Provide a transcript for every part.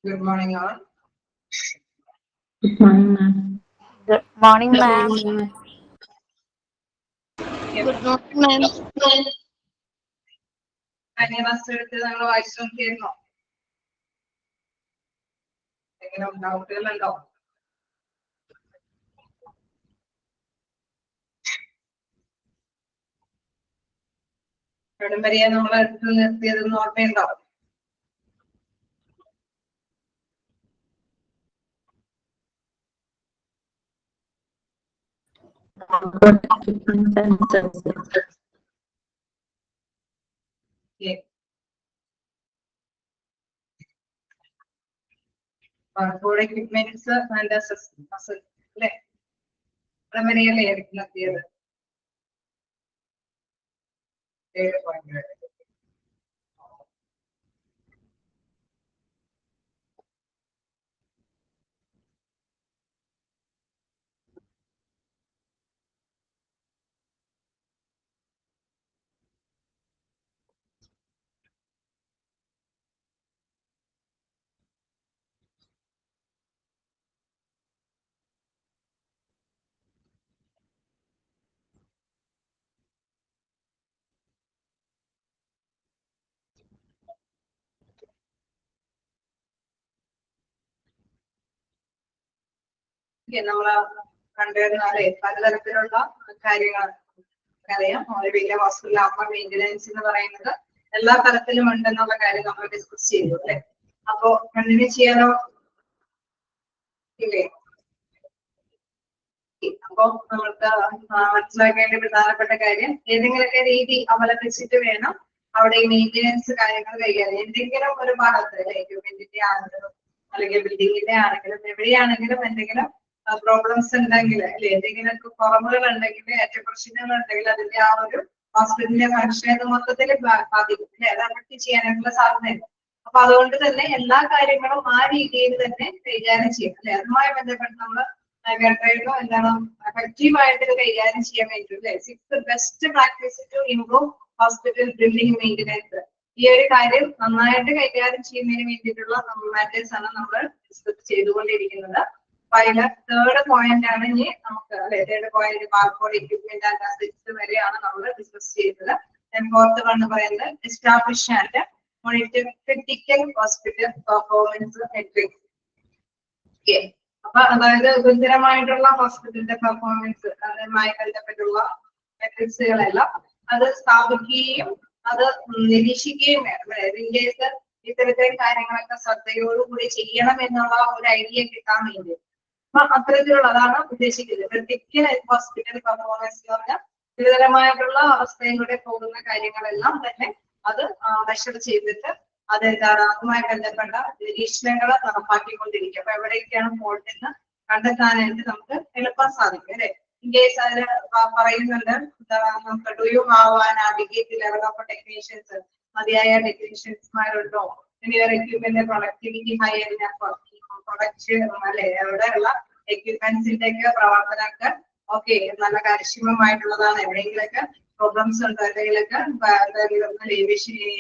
Good morning, all. Good morning, ma'am. Good morning, ma'am. Good morning, ma'am. കഴിഞ്ഞ class എടുത്ത് നിങ്ങൾ വായിച്ചു നോക്കിയിരുന്നോ? എന്തെങ്കിലും ഡൗട്ടുകളുണ്ടോ? എവിടം വരെയാ നമ്മൾ എടുത്ത് നിർത്തിയതെന്ന് ഓർമ്മയുണ്ടോ? ബാർകോഡ് എക്യുപ്മെന്റ്സ് ആൻഡ് അസറ്റ് അല്ലേ? എവിടം വരെയല്ലേ എടുത്ത് നിർത്തിയത്? 7.2. നമ്മള് കണ്ടുവരുന്നാലേ പലതരത്തിലുള്ള കാര്യങ്ങൾ അറിയാം. ഒരു വലിയ ഹോസ്പിറ്റൽ ആകുമ്പോൾ മെയിൻ്റനൻസ് എന്ന് പറയുന്നത് എല്ലാ തരത്തിലും ഉണ്ടെന്നുള്ള കാര്യം നമ്മൾ ഡിസ്കസ് ചെയ്തു അല്ലെ? അപ്പോ കണ്ടിന്യൂ ചെയ്യാനോ ഇല്ലേ? അപ്പൊ നമ്മൾക്ക് മനസ്സിലാക്കേണ്ട പ്രധാനപ്പെട്ട കാര്യം ഏതെങ്കിലുമൊക്കെ രീതി അവലംബിച്ചിട്ട് വേണം അവിടെ ഈ മെയിൻ്റനൻസ് കാര്യങ്ങൾ കൈകാര്യം. എന്തെങ്കിലും ഒരു ഭാഗത്ത് എക്യുപ്മെന്റിന്റെ ആണെങ്കിലും അല്ലെങ്കിൽ ബിൽഡിങ്ങിന്റെ ആണെങ്കിലും എവിടെയാണെങ്കിലും എന്തെങ്കിലും പ്രോബ്ലംസ് ഉണ്ടെങ്കിൽ അല്ലെ, എന്തെങ്കിലും കുറവുകൾ ഉണ്ടെങ്കിൽ, ഏറ്റക്കുറച്ചിലുകൾ ഉണ്ടെങ്കിൽ അതിന്റെ ആ ഒരു ഹോസ്പിറ്റലിന്റെ ഫംഗ്ഷനെ മൊത്തത്തിൽ ബാധിക്കും അല്ലെ, അത് അഫക്ട് ചെയ്യാനായിട്ടുള്ള സാധ്യതയുണ്ട്. അപ്പൊ അതുകൊണ്ട് തന്നെ എല്ലാ കാര്യങ്ങളും ആ രീതിയിൽ തന്നെ കൈകാര്യം ചെയ്യും അല്ലെ. അതുമായി ബന്ധപ്പെട്ട് നമ്മൾ എന്താണ് എഫക്റ്റീവായിട്ട് കൈകാര്യം ചെയ്യാൻ വേണ്ടി അല്ലെ 6 best practice to improve hospital building maintenance. ഈ ഒരു കാര്യം നന്നായിട്ട് കൈകാര്യം ചെയ്യുന്നതിന് വേണ്ടിയിട്ടുള്ള മാറ്റേഴ്സ് ആണ് നമ്മൾ ഡിസ്കസ് ചെയ്തുകൊണ്ടിരിക്കുന്നത്. അപ്പൊ അതിലെ തേർഡ് പോയിന്റ് ആണ് ഇനി നമുക്ക് അല്ലെ, third point barcode equipment and assets വരെയാണ് നമ്മൾ ഡിസ്കസ് ചെയ്തത്. ഫോർത്ത് വൺ പറയുന്നത് establish and monitor critical hospital performance matrix. അപ്പൊ അതായത് ഗുരുതരമായിട്ടുള്ള ഹോസ്പിറ്റലിന്റെ പെർഫോമൻസ് അതുമായി ബന്ധപ്പെട്ടുള്ള മെട്രിക്സുകളെല്ലാം അത് സ്ഥാപിക്കുകയും അത് നിരീക്ഷിക്കുകയും വേണം. ഇൻകേസ് ഇത്തരത്തിലുള്ള കാര്യങ്ങളൊക്കെ ശ്രദ്ധയോടുകൂടി ചെയ്യണം എന്നുള്ള ഒരു ഐഡിയ കിട്ടാൻ വേണ്ടി അപ്പൊ അത്തരത്തിലുള്ളതാണ് ഉദ്ദേശിക്കുന്നത്. ക്രിട്ടിക്കൽ ഹോസ്പിറ്റൽ പെർഫോമൻസ് എന്ന് പറഞ്ഞാൽ ഗുരുതരമായിട്ടുള്ള അവസ്ഥയിലൂടെ പോകുന്ന കാര്യങ്ങളെല്ലാം തന്നെ അത് മെഷർ ചെയ്തിട്ട് അതെന്താണ് അതുമായി ബന്ധപ്പെട്ട നിരീക്ഷണങ്ങൾ നടപ്പാക്കിക്കൊണ്ടിരിക്കും. അപ്പൊ എവിടെയൊക്കെയാണ് ഫോൾട്ട് എന്ന് കണ്ടെത്താനായിട്ട് നമുക്ക് എളുപ്പം സാധിക്കും അല്ലെ. ഇൻകേസ് അതിൽ പറയുന്നുണ്ട് നമുക്ക് do you have an adequate level of technicians, മതിയായ ടെക്നീഷ്യൻസ്മാരുണ്ടോ, എക്യുപ്മെന്റ് പ്രൊഡക്ടിവിറ്റി ഹൈ പ്രൊഡക്റ്റ് അല്ലെ, എവിടെയുള്ള എക്യുപ്മെന്റ്സിന്റെ ഒക്കെ പ്രവർത്തനമൊക്കെ ഓക്കെ നല്ല കാര്യക്ഷമമായിട്ടുള്ളതാണ്, എവിടെയെങ്കിലൊക്കെ പ്രോബ്ലംസ് ഉണ്ടോ, എന്തെങ്കിലൊക്കെ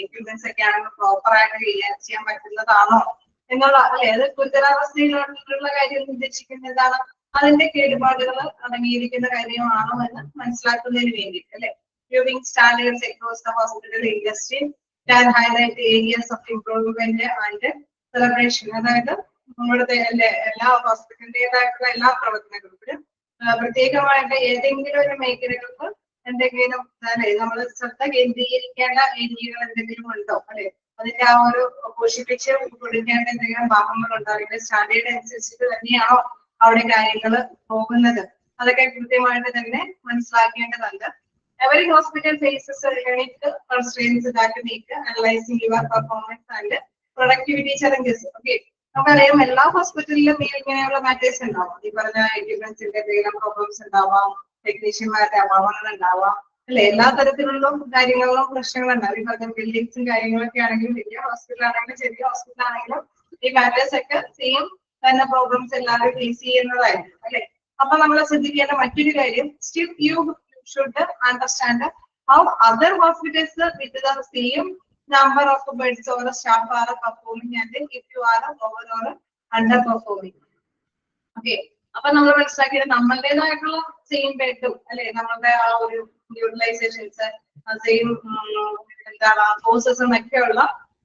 എക്യുപ്മെന്റ്സ് ഒക്കെ ആണെങ്കിൽ പ്രോപ്പർ ആയിട്ട് കൈകാര്യം ചെയ്യാൻ പറ്റുന്നതാണോ എന്നുള്ള അല്ലെ. അത് ഗുരുതരാവസ്ഥയിലുള്ള കാര്യം ഉദ്ദേശിക്കുന്നതാണ് അതിന്റെ കേടുപാടുകൾ അടങ്ങിയിരിക്കുന്ന കാര്യമാണോ എന്ന് മനസ്സിലാക്കുന്നതിന് വേണ്ടിയിട്ട് അല്ലെ. Improving standards across the hospital industry can highlight areas of improvement and celebration. അതായത് നമ്മുടെ എല്ലാ ഹോസ്പിറ്റലിന്റേതായിട്ടുള്ള എല്ലാ പ്രവർത്തനങ്ങൾക്കും പ്രത്യേകമായിട്ട് ഏതെങ്കിലും ഒരു മേഖലകൾക്ക് എന്തെങ്കിലും അല്ലെ നമ്മൾ ശ്രദ്ധ കേന്ദ്രീകരിക്കേണ്ട ഏരിയകൾ എന്തെങ്കിലും ഉണ്ടോ അല്ലെ, അതിന്റെ ആ ഒരു പോഷിപ്പിച്ച് കൊടുക്കേണ്ട എന്തെങ്കിലും ഭാഗങ്ങളുണ്ടോ, അല്ലെങ്കിൽ സ്റ്റാൻഡേർഡ് അനുസരിച്ചിട്ട് തന്നെയാണോ അവിടെ കാര്യങ്ങൾ പോകുന്നത്, അതൊക്കെ കൃത്യമായിട്ട് തന്നെ മനസ്സിലാക്കേണ്ടതുണ്ട്. Every hospital faces a unique constraints that make analyzing your performance and productivity challenges. Okay, നമുക്കറിയാം എല്ലാ ഹോസ്പിറ്റലിലും ഇങ്ങനെയുള്ള മാറ്റേഴ്സ് ഉണ്ടാവാം. ഈ പറഞ്ഞ എക്യുപ്മെന്റ്സിന്റെ എന്തെങ്കിലും പ്രോബ്ലംസ് ഉണ്ടാവാം, ടെക്നീഷ്യന്മാരുടെ അഭാവങ്ങൾ ഉണ്ടാവാം അല്ലെ, എല്ലാ തരത്തിലുള്ള കാര്യങ്ങളിലും പ്രശ്നങ്ങളുണ്ടാവും. ഈ പറഞ്ഞ ബിൽഡിങ്സും കാര്യങ്ങളൊക്കെ ആണെങ്കിലും വലിയ ഹോസ്പിറ്റൽ ആണെങ്കിലും ചെറിയ ഹോസ്പിറ്റൽ ആണെങ്കിലും ഈ മാറ്റേഴ്സ് ഒക്കെ സെയിം തന്നെ പ്രോബ്ലംസ് എല്ലാവരും ഫേസ് ചെയ്യുന്നതായിരിക്കും അല്ലെ. അപ്പൊ നമ്മൾ ശ്രദ്ധിക്കേണ്ട മറ്റൊരു കാര്യം, still you should understand how other hospitals with the same number of beds or staff are performing and if you are over or underperforming. Okay. അപ്പൊ നമ്മൾ മനസ്സിലാക്കിയത് നമ്മളുടേതായിട്ടുള്ള സെയിം ബെഡും അല്ലെ നമ്മളുടെ ആ ഒരു യൂട്ടിലൈസേഷൻസ് സെയിം എന്താണ് കോഴ്സസും ഒക്കെ ഉള്ള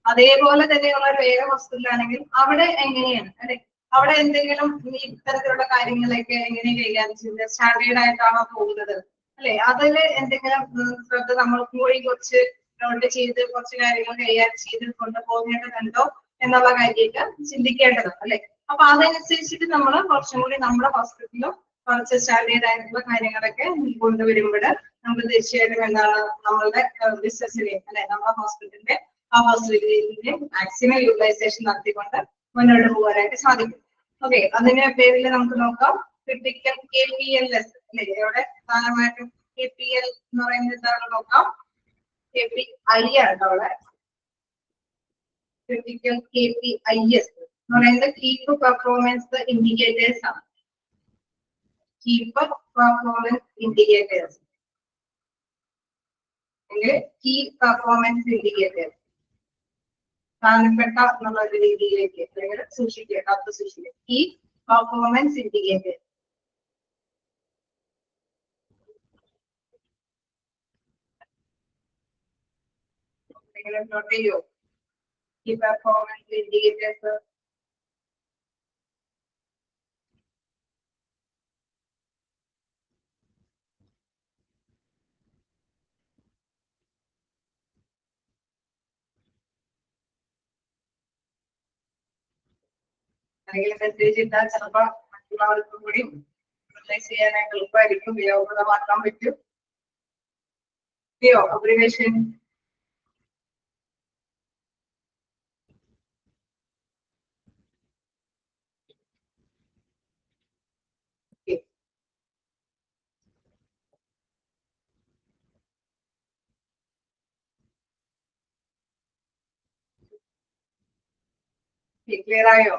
അതേപോലെ തന്നെയുള്ള ഒരു വേറെ ഹോസ്പിറ്റലാണെങ്കിൽ അവിടെ എങ്ങനെയാണ് അല്ലെ അവിടെ എന്തെങ്കിലും ഇത്തരത്തിലുള്ള കാര്യങ്ങളൊക്കെ എങ്ങനെ കൈകാര്യം ചെയ്യുന്നത് സ്റ്റാൻഡേർഡ് ആയിട്ടാണോ പോകുന്നത് അല്ലെ അതില് എന്തെങ്കിലും ശ്രദ്ധ നമ്മൾ കൂടി കുറച്ച് നോട്ട് ചെയ്ത് കുറച്ച് കാര്യങ്ങൾ കൈകാര്യം ചെയ്ത് കൊണ്ടുപോകേണ്ടതുണ്ടോ എന്നുള്ള കാര്യമൊക്കെ ചിന്തിക്കേണ്ടത് അല്ലെ അപ്പൊ അതനുസരിച്ചിട്ട് നമ്മൾ കുറച്ചും കൂടി നമ്മുടെ ഹോസ്പിറ്റലിലും കുറച്ച് സ്റ്റാൻഡേർഡ് ആയിട്ടുള്ള കാര്യങ്ങളൊക്കെ കൊണ്ടുവരുമ്പോൾ നമുക്ക് തീർച്ചയായിട്ടും എന്താണ് നമ്മളുടെ ബിസിനസ്സിലെ അല്ലെ നമ്മുടെ ഹോസ്പിറ്റലിന്റെ ആ ഹോസ്പിറ്റലിന്റെ മാക്സിമം യൂട്ടിലൈസേഷൻ നടത്തിക്കൊണ്ട് മുന്നോട്ട് പോകാനായിട്ട് സാധിക്കും. ഓക്കെ അതിന്റെ പേരിൽ നമുക്ക് നോക്കാം ക്രിട്ടിക്കൽ KPLS അല്ലെ ഇവിടെ പ്രധാനമായിട്ടും KPL എന്ന് പറയുന്നത് എന്താണെന്ന് നോക്കാം. KPI ആണ് അവിടെ ക്രിട്ടിക്കൽ KPIS എന്ന് പറയുന്നത് കീപ്പ് പെർഫോമൻസ് ഇൻഡിക്കേറ്റേഴ്സ് ആണ്. കീപ്പ് പെർഫോമൻസ് ഇൻഡിക്കേറ്റേഴ്സ് അല്ലെങ്കിൽ കീ പെർഫോമൻസ് ഇൻഡിക്കേറ്റേഴ്സ് പ്രധാനപ്പെട്ട എന്നുള്ള ഒരു രീതിയിലേക്ക് അല്ലെങ്കിൽ സൂക്ഷിക്കുക കാത്തു സൂക്ഷിക്കുക കീ പെർഫോമൻസ് ഇൻഡിക്കേറ്റേഴ്സ്. നോട്ട് ചെയ്യോ key performance indicators. അല്ലെങ്കിൽ മെസ്സേജ് ഇട്ടാൽ ചിലപ്പോൾ മറ്റുള്ളവർക്കും കൂടി റിലൈസ് ചെയ്യാനായിട്ട് എളുപ്പമായിരിക്കും ഉപയോഗപ്രദമാക്കാൻ പറ്റും. അബ്രിവേഷൻ ക്ലിയർ ആയോ?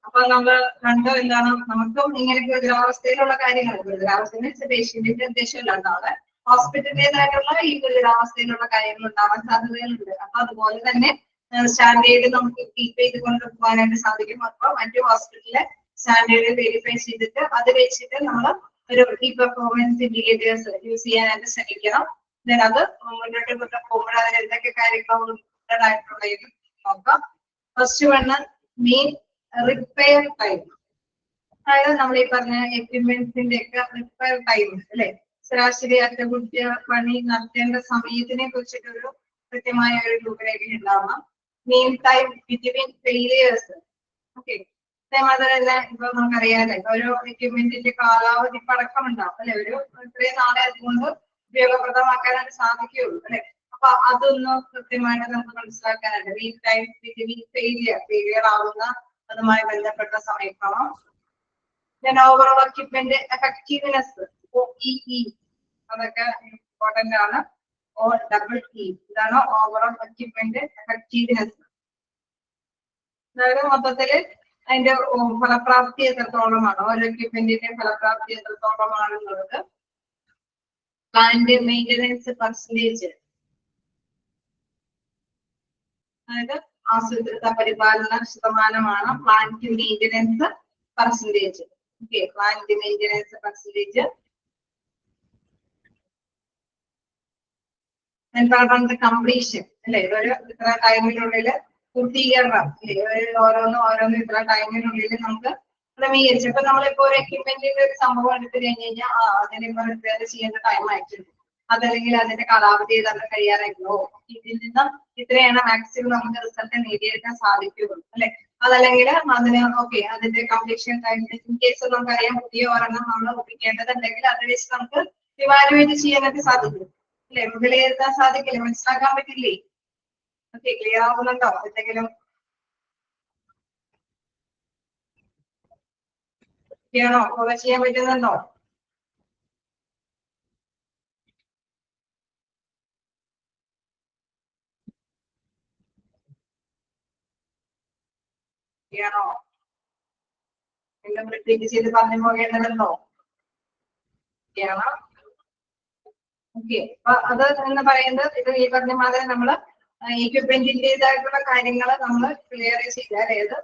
അപ്പൊ നമ്മൾ കണ്ടോ എന്താണ് നമുക്കും ഇങ്ങനെ ഗുരുതരാവസ്ഥയിലുള്ള കാര്യങ്ങൾ ഗുരുതരാവസ്ഥ പേഷ്യന്റിന്റെ ഉദ്ദേശമല്ല ഉണ്ടാവുക ഹോസ്പിറ്റലിൻ്റെതായിട്ടുള്ള ഈ ഗുരുതരാവസ്ഥയിലുള്ള കാര്യങ്ങൾ ഉണ്ടാവാൻ സാധ്യതകളുണ്ട്. അപ്പൊ അതുപോലെ തന്നെ സ്റ്റാൻഡേർഡ് നമുക്ക് കീപ്പ് ചെയ്ത് കൊണ്ടുപോകാനായിട്ട് സാധിക്കും. അപ്പൊ മറ്റു ഹോസ്പിറ്റലിലെ സ്റ്റാൻഡേർഡ് വെരിഫൈ ചെയ്തിട്ട് അത് വെച്ചിട്ട് നമ്മൾ ഒരു കീ പെർഫോമൻസ് ഇൻഡിക്കേറ്റേഴ്സ് യൂസ് ചെയ്യാനായിട്ട് ശ്രമിക്കണം. അത് മുന്നോട്ട് പോകുമ്പോൾ അതിന് എന്തൊക്കെ കാര്യങ്ങൾ ആയിട്ടുള്ളത് നോക്കാം. First one main repair time. അതായത് നമ്മൾ ഈ പറഞ്ഞ എക്യുപ്മെന്റ്സിന്റെ ഒക്കെ റിപ്പയർ ടൈം അല്ലെ ശരാശരി അറ്റകുറ്റ പണി നടത്തേണ്ട സമയത്തിനെ കുറിച്ചിട്ടൊരു കൃത്യമായ ഒരു രൂപരേഖ ഉണ്ടാവണം. Main time between failures. Okay അതേമാതിരി തന്നെ ഇപ്പൊ നമുക്കറിയാല്ലേ ഓരോ എക്യുപ്മെന്റിന്റെ കാലാവധി പടക്കം ഉണ്ടാവും അല്ലെ ഒരു ഇത്രയും നാളെ അതുകൊണ്ട് ഉപയോഗപ്രദമാക്കാനായിട്ട് സാധിക്കുകയുള്ളൂ അല്ലെ. അപ്പൊ അതൊന്ന് കൃത്യമായിട്ട് നമുക്ക് മനസ്സിലാക്കാനായിട്ട് മെയിൻ ടൈം ബിറ്റ്വീൻ ഫെയിലിയർ ആവുന്ന അതുമായി ബന്ധപ്പെട്ട സമയക്രമം. then overall equipment effectiveness OEE അതൊക്കെ ഇമ്പോർട്ടന്റ് ആണ്. OEE ഇതാണ് ഓവറോൾ എക്യുപ്മെന്റ് എഫക്റ്റീവ്നെസ്. അതായത് മൊത്തത്തില് അതിന്റെ ഫലപ്രാപ്തി എത്രത്തോളമാണ് ഓരോ എക്യുപ്മെന്റിന്റെ ഫലപ്രാപ്തി എത്രത്തോളമാണെന്നുള്ളത്. പ്ലാന്റ് മെയിൻ്റനൻസ് പെർസെന്റേജ് അതായത് ആസൂത്രിത പരിപാലന ശതമാനമാണ് plant maintenance percentage. Okay plant maintenance percentage. Completion അല്ലെ ഒരു ഇത്ര ടൈമിനുള്ളിൽ പൂർത്തീകരണം അല്ലെ ഓരോന്നും ഇത്ര ടൈമിനുള്ളിൽ നമുക്ക് ക്രമീകരിച്ചു. ഇപ്പൊ നമ്മളിപ്പോ ഒരു എക്യുപ്മെന്റിന്റെ ഒരു സംഭവം എടുത്തു കഴിഞ്ഞ് കഴിഞ്ഞാൽ അതിനിപ്പോ റിപ്പയർ ചെയ്യേണ്ട ടൈം ആയിട്ടുണ്ട് അതല്ലെങ്കിൽ അതിന്റെ കാലാവധി ഏതാണ്ട് കഴിയാറായിട്ടുള്ളൂ ഇതിൽ നിന്ന് ഇത്രയാണ് മാക്സിമം നമുക്ക് റിസൾട്ട് നേടിയെടുക്കാൻ സാധിക്കുള്ളൂ അല്ലെ. അതല്ലെങ്കിൽ അതിന് ഓക്കെ അതിന്റെ കംപ്ലീഷൻ ടൈം ഇൻ കേസ് നമുക്കറിയാം പുതിയ ഒരെണ്ണം നമ്മൾ ഒപ്പിക്കേണ്ടതുണ്ടെങ്കിൽ അത് വെച്ച് നമുക്ക് ഇവാലുവേറ്റ് ചെയ്യാനായിട്ട് സാധിക്കും അല്ലെ. വിലയിരുത്താൻ സാധിക്കില്ലേ മനസ്സിലാക്കാൻ പറ്റില്ലേ? ഓക്കെ ക്ലിയർ ആവുന്നുണ്ടോ? എന്തെങ്കിലും ചെയ്യണോ ഫോളോ ചെയ്യാൻ പറ്റുന്നുണ്ടോ? ചെയ്യണോ? വീണ്ടും റിപ്പീറ്റ് ചെയ്ത് പറഞ്ഞു പോകേണ്ടതുണ്ടോ? ചെയ്യണം. ഓക്കെ, അപ്പൊ അത് എന്ന് പറയുന്നത് ഇത് ഈ പറഞ്ഞ മാതിരി നമ്മള് എക്യുപ്മെന്റിന്റേതായിട്ടുള്ള കാര്യങ്ങൾ നമ്മൾ ക്ലിയർ ചെയ്ത, അതായത്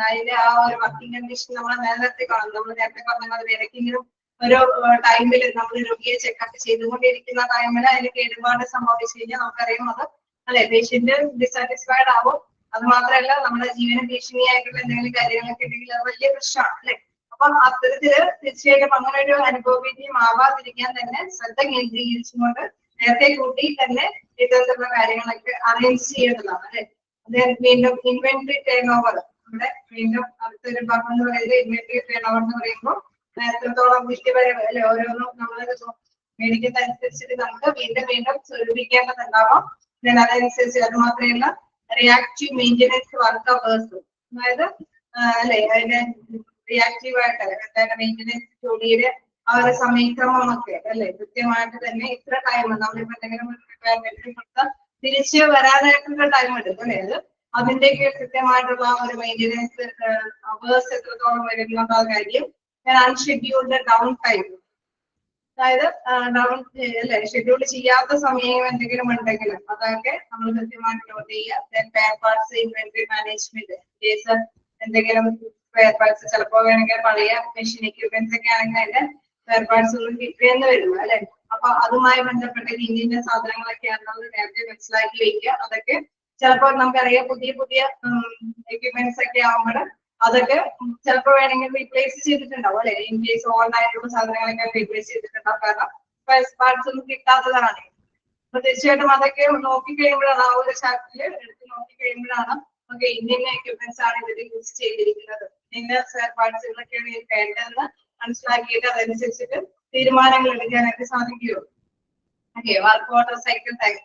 അതിന്റെ ആ ഒരു വർക്കിംഗ് കണ്ടീഷൻ നമ്മൾ നേരത്തെ കാണും. നമ്മൾ നേരത്തെ പറഞ്ഞ മാതിരി ഏതെങ്കിലും ഒരു ടൈമിൽ നമ്മൾ രോഗിയെ ചെക്കപ്പ് ചെയ്തുകൊണ്ടിരിക്കുന്ന ടൈമിൽ അതിന് കേടുപാട് സംഭവിച്ചു കഴിഞ്ഞാൽ നമുക്കറിയാം അത് അല്ലെ പേഷ്യന്റ് ഡിസാറ്റിസ്ഫൈഡ് ആവും. അത് മാത്രമല്ല നമ്മുടെ ജീവന ഭീഷണിയായിട്ടുള്ള എന്തെങ്കിലും കാര്യങ്ങളൊക്കെ ഉണ്ടെങ്കിൽ അത് വലിയ പ്രശ്നമാണ് അല്ലെ. അപ്പൊ അത്തരത്തില് തീർച്ചയായിട്ടും അങ്ങനെ ഒരു അനുഭവവേദ്യം ആവാതിരിക്കാൻ തന്നെ ശ്രദ്ധ കേന്ദ്രീകരിച്ചുകൊണ്ട് നേരത്തെ കൂട്ടി തന്നെ ഇത്തരത്തിലുള്ള കാര്യങ്ങളൊക്കെ അറേഞ്ച് ചെയ്യേണ്ടതാണ് അല്ലെ. അത് വീണ്ടും ഇൻവെന്ററി ടേൺ ഓവർ, ഇവിടെ വീണ്ടും അടുത്തൊരു ഭാഗം എന്ന് പറയുന്നത് ഇൻവെന്ററി ടേൺ ഓവർ എന്ന് പറയുമ്പോൾ എത്രത്തോളം വിറ്റുവരവ് അല്ലെ ഓരോന്നും നമ്മൾ മേടിക്കുന്നതനുസരിച്ചിട്ട് നമുക്ക് വീണ്ടും വീണ്ടും സ്വരൂപിക്കേണ്ടതുണ്ടാവാം. അതനുസരിച്ച് അത് മാത്രമല്ല റിയാക്റ്റീവ് മെയിൻ്റെനൻസ് വർക്ക് അവേഴ്സ്, അതായത് അല്ലെ അതിന്റെ റിയാക്റ്റീവ് ആയിട്ട് മെയിൻ്റെനൻസ് ജോലിയുടെ ആ ഒരു സമയക്രമമൊക്കെ അല്ലെ കൃത്യമായിട്ട് തന്നെ ഇത്ര ടൈം നമ്മളിപ്പോ എന്തെങ്കിലും കൊടുത്താൽ തിരിച്ച് വരാനായിട്ടുള്ള ടൈം എടുക്കും അല്ലെ. അത് അതിന്റെയൊക്കെ കൃത്യമായിട്ടുള്ള ഒരു മെയിൻ്റെനൻസ് അവേഴ്സ് എത്രത്തോളം വരുന്നുള്ള കാര്യം, അൺഷെഡ്യൂൾഡ് ഡൗൺ ടൈം, അതായത് ഡൗൺ അല്ലെ ഷെഡ്യൂൾ ചെയ്യാത്ത സമയം എന്തെങ്കിലും ഉണ്ടെങ്കിൽ അതൊക്കെ നമ്മൾ കൃത്യമായിട്ട് നോട്ട് ചെയ്യുക. Spare parts inventory management, case എന്തെങ്കിലും സ്പെയർ പാർട്സ് ചിലപ്പോൾ വേണമെങ്കിൽ പഴയ മെഷീൻ എക്യുപ്മെന്റ്സ് ഒക്കെ ആണെങ്കിൽ അതിന്റെ സ്പെയർ പാർട്സ് ഒന്നും കിട്ടുകയെന്ന് വരുന്നു അല്ലെ. അപ്പൊ അതുമായി ബന്ധപ്പെട്ട ഇന്ന സാധനങ്ങളൊക്കെയാണെന്നത് നേരത്തെ മനസ്സിലാക്കി വയ്ക്കുക. അതൊക്കെ ചിലപ്പോൾ നമുക്കറിയാം പുതിയ പുതിയ എക്യുപ്മെന്റ്സ് ഒക്കെ ആവുമ്പോൾ അതൊക്കെ ചിലപ്പോൾ വേണമെങ്കിൽ റീപ്ലേസ് ചെയ്തിട്ടുണ്ടാവും അല്ലെ. ഇൻ കേസ് ഓൾഡ് ആയിട്ടുള്ള സാധനങ്ങളൊക്കെ റീപ്ലേസ് ചെയ്തിട്ടുണ്ടാവും, കാരണം പാർട്സ് ഒന്നും കിട്ടാത്തതാണ്. അപ്പൊ തീർച്ചയായിട്ടും അതൊക്കെ നോക്കിക്കഴിയുമ്പോഴാണ് ആ ഒരു ചാപ്റ്ററിൽ എടുത്ത് നോക്കിക്കഴിയുമ്പോഴാണ് ഓക്കെ ഇന്ന എക്യുപ്മെന്റ്സ് ആണ് ഇതിൽ യൂസ് ചെയ്തിരിക്കുന്നത്, ഇന്ന സ്പെയർ പാർട്സുകളൊക്കെയാണ് ഇത് വേണ്ടതെന്ന് മനസ്സിലാക്കിയിട്ട് അതനുസരിച്ചിട്ട് തീരുമാനങ്ങൾ എടുക്കാനായിട്ട് സാധിക്കുകയുള്ളൂ. Okay, work order cycle time,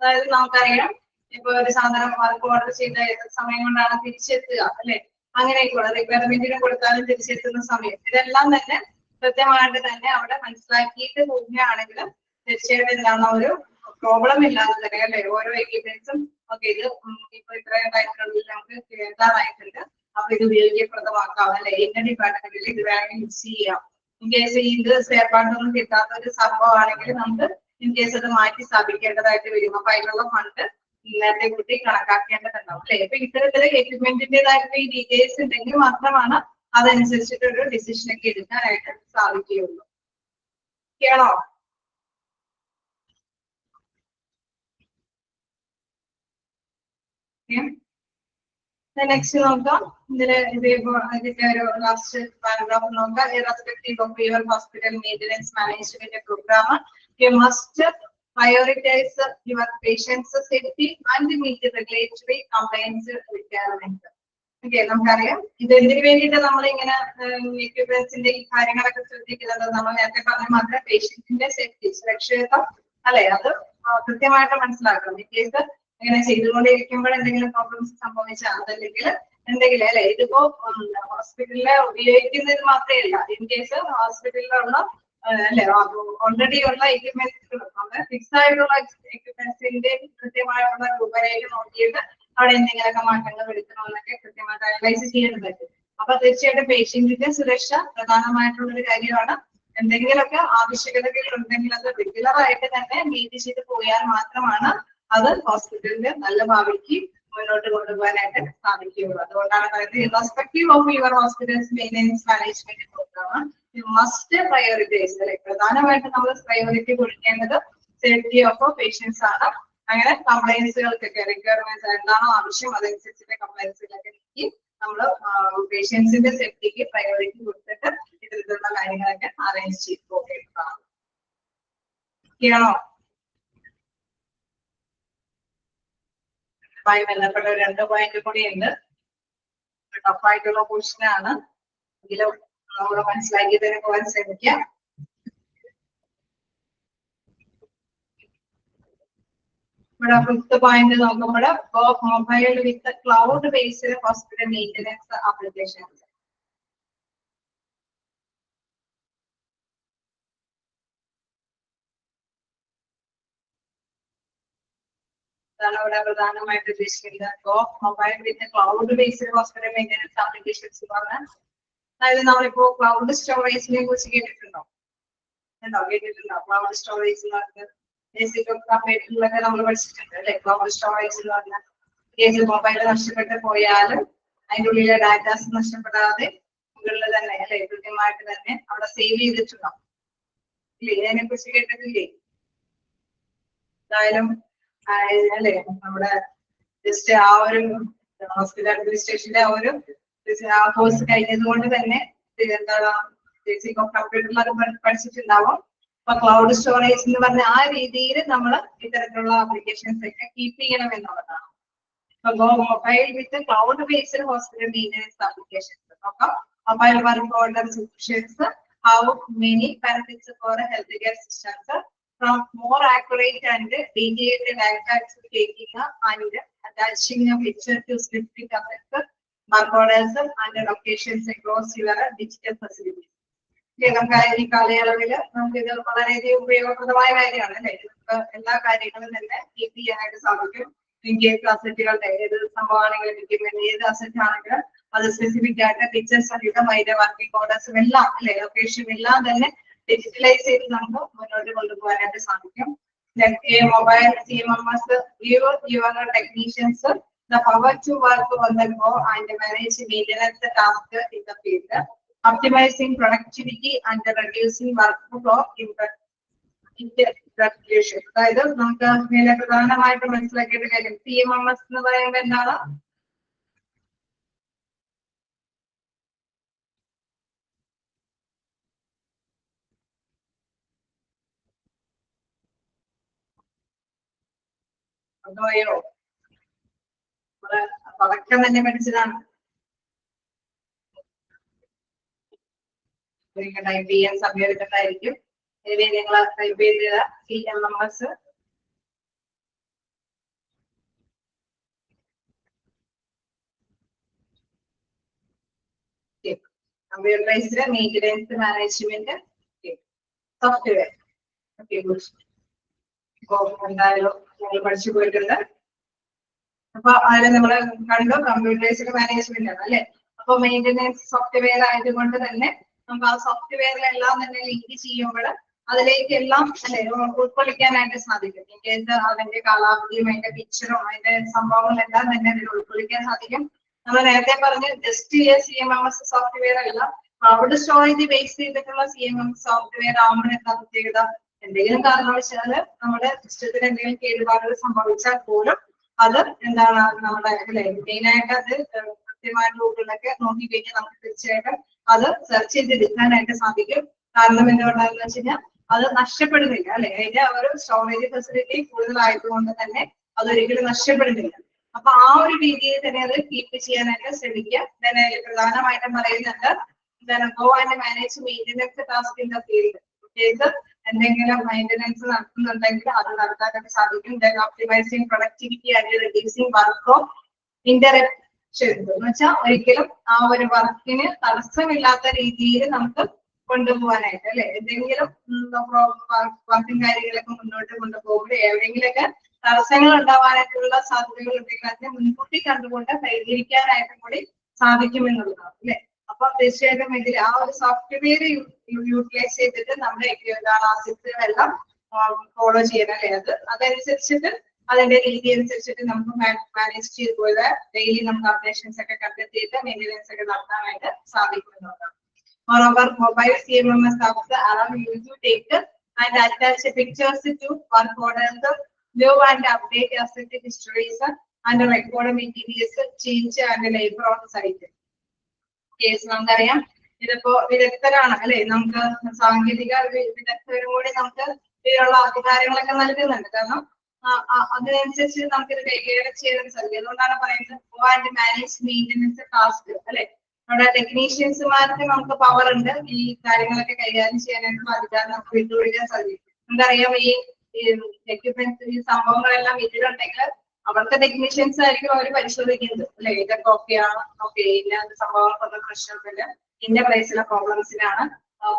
അതായത് നമുക്കറിയാം ഇപ്പൊ ഒരു സാധനം വർക്ക് ഓർഡർ ചെയ്ത സമയം കൊണ്ടാണ് തിരിച്ചെത്തുക അല്ലെ. അങ്ങനെയൊക്കെയുള്ള റിക്വയർമെന്റിന് കൊടുത്താലും തിരിച്ചെത്തുന്ന സമയം, ഇതെല്ലാം തന്നെ കൃത്യമായിട്ട് തന്നെ അവിടെ മനസ്സിലാക്കിയിട്ട് പോവുകയാണെങ്കിൽ തീർച്ചയായിട്ടും എന്താണ് ഒരു പ്രോബ്ലം ഇല്ലാതെ തന്നെ അല്ലെ ഓരോ എക്യുപ്മെന്റ്സും ഓക്കെ ഇത് ഇപ്പൊ ഇത്രയും ടൈമിനുള്ളിൽ നമുക്ക് കേൾക്കാനായിട്ടുണ്ട്, അപ്പൊ ഇത് ഉപയോഗപ്രദമാക്കാം അല്ലെ. ഇന്ന ഡിപ്പാർട്ട്മെന്റിൽ ഇത് വേണമെങ്കിൽ യൂസ് ചെയ്യാം. ഇൻ കേസ് ഇത് സ്പെയർ പാർട്ട് ഒന്നും കിട്ടാത്ത ഒരു സംഭവമാണെങ്കിൽ നമുക്ക് ഇൻ കേസ് അത് മാറ്റി സ്ഥാപിക്കേണ്ടതായിട്ട് വരും. അപ്പൊ അതിനുള്ള ഫണ്ട് നേരത്തെ കൂട്ടി കണക്കാക്കേണ്ടതുണ്ടാവും അല്ലെ. അപ്പൊ ഇത്തരത്തില് എക്യുപ്മെന്റിന്റേതായിട്ടുള്ള ഈ ഡീറ്റെയിൽസ് ഉണ്ടെങ്കിൽ മാത്രമാണ് അതനുസരിച്ചിട്ടൊരു ഡിസിഷൻ ഒക്കെ എടുക്കാനായിട്ട് സാധിക്കുകയുള്ളൂ. കേണോ? നെക്സ്റ്റ് നോക്കാം. ഇതിന്റെ ഒരു ലാസ്റ്റ് പാരഗ്രാഫ് നോക്കാം. Irrespective of your hospital maintenance management program, you must prioritize your patient's safety and meet regulatory compliance requirements. Okay, നമുക്കറിയാം ഇത് എന്തിനു വേണ്ടിയിട്ട് നമ്മൾ ഇങ്ങനെ എക്യുപ്മെന്റ്സിന്റെ ഈ കാര്യങ്ങളൊക്കെ ശ്രദ്ധിക്കുന്നത്, നമ്മൾ നേരത്തെ പറഞ്ഞ മാത്രമേ പേഷ്യന്റിന്റെ സേഫ്റ്റി സുരക്ഷിതത്വം അല്ലെ അത് കൃത്യമായിട്ട് മനസ്സിലാക്കണം. ഇൻ കേസ് ഇങ്ങനെ ചെയ്തുകൊണ്ടിരിക്കുമ്പോൾ എന്തെങ്കിലും പ്രോബ്ലംസ് സംഭവിച്ചാൽ അതല്ലെങ്കിൽ എന്തെങ്കിലും അല്ലെ ഇതിപ്പോ ഹോസ്പിറ്റലിലെ ഉപയോഗിക്കുന്നത് മാത്രമല്ല, ഇൻ കേസ് ഹോസ്പിറ്റലിലുള്ള അല്ലെ ഓൾറെഡി ഉള്ള എക്യുപ്മെന്റ്സുകൾ ഫിക്സ് ആയിട്ടുള്ള എക്യുപ്മെന്റ്സിന്റെ കൃത്യമായിട്ടുള്ള രൂപരേഖ നോക്കിയിട്ട് അവിടെ എന്തെങ്കിലുമൊക്കെ മാറ്റങ്ങൾ വരുത്തണമെന്നൊക്കെ കൃത്യമായിട്ട് അനലൈസ് ചെയ്യാൻ പറ്റും. അപ്പൊ തീർച്ചയായിട്ടും പേഷ്യന്റിന്റെ സുരക്ഷ പ്രധാനമായിട്ടുള്ള ഒരു കാര്യമാണ്. എന്തെങ്കിലുമൊക്കെ ആവശ്യകതകൾ ഉണ്ടെങ്കിൽ അത് റെഗുലർ ആയിട്ട് തന്നെ മീറ്റ് ചെയ്ത് പോയാൽ മാത്രമാണ് അത് ഹോസ്പിറ്റലിന്റെ നല്ല ഭാവിക്ക് മുന്നോട്ട് കൊണ്ടുപോകാനായിട്ട് സാധിക്കുകയുള്ളൂ. അതുകൊണ്ടാണ് പറയുന്നത് irrespective of your hospitals maintenance management program you must prioritize അല്ലെ. പ്രധാനമായിട്ട് നമ്മൾ പ്രയോറിറ്റി കൊടുക്കേണ്ടത് സേഫ്റ്റി ഓഫ് പേഷ്യൻസ് ആണ്. അങ്ങനെ കംപ്ലൈൻസുകൾക്കൊക്കെ റിക്വയർമെന്റ്സ് എന്താണോ ആവശ്യം അതനുസരിച്ചിട്ട് കംപ്ലൈൻസുകളൊക്കെ നീക്കി നമ്മൾ പേഷ്യൻസിന്റെ സേഫ്റ്റിക്ക് പ്രയോറിറ്റി കൊടുത്തിട്ട് ഇത്തരത്തിലുള്ള കാര്യങ്ങളൊക്കെ അറേഞ്ച് ചെയ്ത് പോകേണ്ടതാണ്. ഓക്കെയാണോ? ബന്ധപ്പെട്ട 2 പോയിന്റ് കൂടി ഉണ്ട്. ടഫായിട്ടുള്ള ക്വസ്റ്റ്യൻ ആണ്, എങ്കിലും നമ്മൾ മനസ്സിലാക്കി തന്നെ പോകാൻ ശ്രമിക്കാം. ഇവിടെ 5th പോയിന്റ് നോക്കുമ്പോൾ mobile with cloud based hospital maintenance applications. അതാണ് ഇവിടെ പ്രധാനമായിട്ട് ഉദ്ദേശിക്കുന്നത്. Mobile with cloud based hospital maintenance applications എന്ന് പറഞ്ഞാൽ അതായത് നമ്മളിപ്പോ ക്ലൗഡ് സ്റ്റോറേജിനെ കുറിച്ച് കേട്ടിട്ടുണ്ടോ? കേട്ടിട്ടുണ്ടോ ക്ലൗഡ് സ്റ്റോറേജ് എന്ന് പറഞ്ഞത്? ബേസിക് കമ്പ്യൂട്ടറിലൊക്കെ നമ്മൾ പഠിച്ചിട്ടുണ്ട് അല്ലെ. ക്ലൗഡ് സ്റ്റോറേജ് എന്ന് പറഞ്ഞാൽ കേസ് മൊബൈൽ നഷ്ടപ്പെട്ട് പോയാലും അതിന്റെ ഉള്ളിലെ ഡാറ്റാസ് നഷ്ടപ്പെടാതെ മുകളിൽ തന്നെ അല്ലെ കൃത്യമായിട്ട് തന്നെ അവിടെ സേവ് ചെയ്തിട്ടുണ്ടാവും ഇല്ലേ. ഇതിനെ കുറിച്ച് കേട്ടിട്ടില്ലേ? എന്തായാലും അല്ലെ നമ്മുടെ ജസ്റ്റ് ആ ഒരു ഹോസ്പിറ്റൽ അഡ്മിനിസ്ട്രേഷന്റെ ആ ഒരു കോഴ്സ് കഴിഞ്ഞത് കൊണ്ട് തന്നെ എന്താണ് ബേസിക് ഓഫ് കമ്പ്യൂട്ടറിലൊക്കെ പഠിച്ചിട്ടുണ്ടാവും. അപ്പൊ ക്ലൗഡ് സ്റ്റോറേജ് എന്ന് പറഞ്ഞ ആ രീതിയിൽ നമ്മൾ ഇത്തരത്തിലുള്ള ആപ്ലിക്കേഷൻസ് ഒക്കെ കീപ്പ് ചെയ്യണം എന്നുള്ളതാണ്. അപ്പൊ mobile with cloud based hospital maintenance applications. അപ്പൊ mobile work order solutions how many benefits for health care systems from more accurate and detailed data taking and attaching a picture to specific affect work orders and locations across your digital facilities. നമുക്ക് ഈ കാലയളവിൽ നമുക്ക് ഇത് വളരെയധികം ഉപയോഗപ്രദമായ കാര്യമാണ് അല്ലെ. എല്ലാ കാര്യങ്ങളും തന്നെ കീപ്പ് ചെയ്യാനായിട്ട് സാധിക്കും. കേസ് അസറ്റുകളുടെ ഏത് സംഭവമാണെങ്കിലും ഏത് അസറ്റ് ആണെങ്കിലും അത് സ്പെസിഫിക് ആയിട്ട് പിക്ചേഴ്സ് സഹിതം അതിന്റെ വർക്കിംഗ് ഓർഡേഴ്സും എല്ലാം അല്ലെ ലൊക്കേഷനും എല്ലാം തന്നെ ഡിജിറ്റലൈസ് ചെയ്ത് നമുക്ക് മുന്നോട്ട് കൊണ്ടുപോകാനായിട്ട് സാധിക്കും. Then a mobile CMMS give your technicians the power to work on the go and manage maintenance tasks in the field, optimizing productivity and reducing workflow interruption. അതായത് നമുക്ക് ഇതിലെ പ്രധാനമായിട്ട് മനസ്സിലാക്കേണ്ട കാര്യം CMMS എന്ന് പറയുമ്പോൾ എന്താണ്? അതോയോ തുടക്കം തന്നെ പഠിച്ചതാണ്. ടൈപ്പ് ചെയ്യാൻ സമയം എടുക്കണ്ടായിരിക്കും. നിങ്ങൾ ടൈപ്പ് ചെയ്ത CMMS computerised maintenance management software. Okay good. അപ്പൊ എന്തായാലും നമ്മൾ പഠിച്ചു പോയിട്ടുണ്ട്. അപ്പൊ അതിൽ നമ്മൾ കണ്ടു കമ്പ്യൂട്ടറൈസ്ഡ് മാനേജ്മെന്റ് ആണ് അല്ലെ. അപ്പൊ മെയിൻ്റെനൻസ് സോഫ്റ്റ്വെയർ ആയതുകൊണ്ട് തന്നെ നമുക്ക് ആ സോഫ്റ്റ്വെയറിലെല്ലാം തന്നെ ലിങ്ക് ചെയ്യുമ്പോൾ അതിലേക്ക് എല്ലാം അല്ലെ ഉൾക്കൊള്ളിക്കാനായിട്ട് സാധിക്കും. ഇൻകേസ് അതിന്റെ കാലാവധിയും അതിന്റെ പിക്ചറും അതിന്റെ സംഭവങ്ങളും എല്ലാം തന്നെ അതിൽ ഉൾക്കൊള്ളിക്കാൻ സാധിക്കും. നമ്മൾ നേരത്തെ പറഞ്ഞ് ജസ്റ്റ് CMMS സോഫ്റ്റ്വെയർ അല്ല, ക്ലൗഡ് സ്റ്റോറേജ് ബേസ് ചെയ്തിട്ടുള്ള CMMS സോഫ്റ്റ്വെയർ ആവുമ്പോൾ എന്താ പ്രത്യേകത? എന്തെങ്കിലും കാരണവശാല് നമ്മുടെ സിസ്റ്റത്തിന് എന്തെങ്കിലും കേടുപാടുകൾ സംഭവിച്ചാൽ പോലും അത് എന്താണ് നമ്മുടെ അല്ലെ മെയിൻ ആയിട്ട് അത് കൃത്യമായിട്ട് ഗൂഗിളിലൊക്കെ നോക്കി കഴിഞ്ഞാൽ നമുക്ക് തീർച്ചയായിട്ടും അത് സെർച്ച് ചെയ്തെടുക്കാനായിട്ട് സാധിക്കും. കാരണം എന്തുകൊണ്ടാണെന്ന് വെച്ച് കഴിഞ്ഞാൽ അത് നഷ്ടപ്പെടുന്നില്ല അല്ലെ. അതിന്റെ ഒരു സ്റ്റോറേജ് ഫെസിലിറ്റി കൂടുതലായതുകൊണ്ട് തന്നെ അതൊരിക്കലും നഷ്ടപ്പെടുന്നില്ല. അപ്പൊ ആ ഒരു രീതിയിൽ തന്നെ അത് കീപ്പ് ചെയ്യാനായിട്ട് ശ്രമിക്കുക. തന്നെ പ്രധാനമായിട്ടും പറയുന്നുണ്ട് go and manage maintenance task in the field. എന്തെങ്കിലും മെയിൻ്റെനൻസ് നടത്തുന്നുണ്ടെങ്കിൽ അത് നടത്താനായിട്ട് സാധിക്കും. Optimising productivity and reducing work of interruption എന്ന് വെച്ചാൽ ഒരിക്കലും ആ ഒരു വർക്കിന് തടസ്സമില്ലാത്ത രീതിയിൽ നമുക്ക് കൊണ്ടുപോകാനായിട്ട് അല്ലെ. എന്തെങ്കിലും വർക്കും കാര്യങ്ങളൊക്കെ മുന്നോട്ട് കൊണ്ടുപോകുമ്പോൾ എവിടെയെങ്കിലൊക്കെ തടസ്സങ്ങൾ ഉണ്ടാവാനായിട്ടുള്ള സാധ്യതകൾ ഉണ്ടെങ്കിൽ അതിനെ മുൻകൂട്ടി കണ്ടുകൊണ്ട് പരിഹരിക്കാനായിട്ടും കൂടി സാധിക്കുമെന്നുള്ളതാണ് അല്ലെ. അപ്പൊ തീർച്ചയായിട്ടും ഇതിൽ ആ ഒരു സോഫ്റ്റ്വെയർ യൂട്ടിലൈസ് ചെയ്തിട്ട് നമ്മുടെ ആസിറ്റുകളെല്ലാം ഫോളോ ചെയ്യണം അല്ലെ. അതനുസരിച്ചിട്ട് അതിന്റെ രീതി അനുസരിച്ചിട്ട് നമുക്ക് മാനേജ് ചെയ്ത് പോയത് ഡെയിലി നമുക്ക് അപ്ഡേഷൻസ് ഒക്കെ കണ്ടെത്തിയിട്ട് മെയിൻ്റെനൻസ് ഒക്കെ നടത്താനായിട്ട് സാധിക്കുമെന്നുള്ളതാണ്. Moreover, mobile CMMS apps allow you to take and attach pictures to work orders, view and update asset histories, and record materials, change and labor on site. Yes, നമുക്കറിയാം ഇതിപ്പോ വിദഗ്ധരാണ് അല്ലെ. നമുക്ക് സാങ്കേതിക വിദഗ്ധരും കൂടി നമുക്ക് ഇതിനുള്ള അധികാരങ്ങളൊക്കെ നൽകുന്നുണ്ട്. കാരണം അതിനനുസരിച്ച് നമുക്ക് ഇത് കൈകാര്യം ചെയ്യാൻ സാധിക്കും. അതുകൊണ്ടാണ് പറയുന്നത് go and manage maintenance task അല്ലെ. നമ്മുടെ ടെക്നീഷ്യൻസുമാർക്ക് നമുക്ക് പവർ ഉണ്ട് ഈ കാര്യങ്ങളൊക്കെ കൈകാര്യം ചെയ്യാനായിട്ടുള്ള അധികാരം നമുക്ക് വിട്ടുകൊടുക്കാൻ സാധിക്കും. നമുക്കറിയാം ഈ എക്യുപ്മെന്റ്സ് ഈ സംഭവങ്ങളെല്ലാം വീട്ടിലുണ്ടെങ്കിൽ അവിടുത്തെ ടെക്നീഷ്യൻസ് ആയിരിക്കും അവർ പരിശോധിക്കുന്നത് അല്ലെ. ഇതൊക്കെ ഓക്കെയാണ്, ഓക്കെ ഇന്ന സംഭവങ്ങൾക്കൊന്നും പ്രശ്നമില്ല, ഇന്ന പ്രൈസിലെ പ്രോബ്ലംസിനാണ്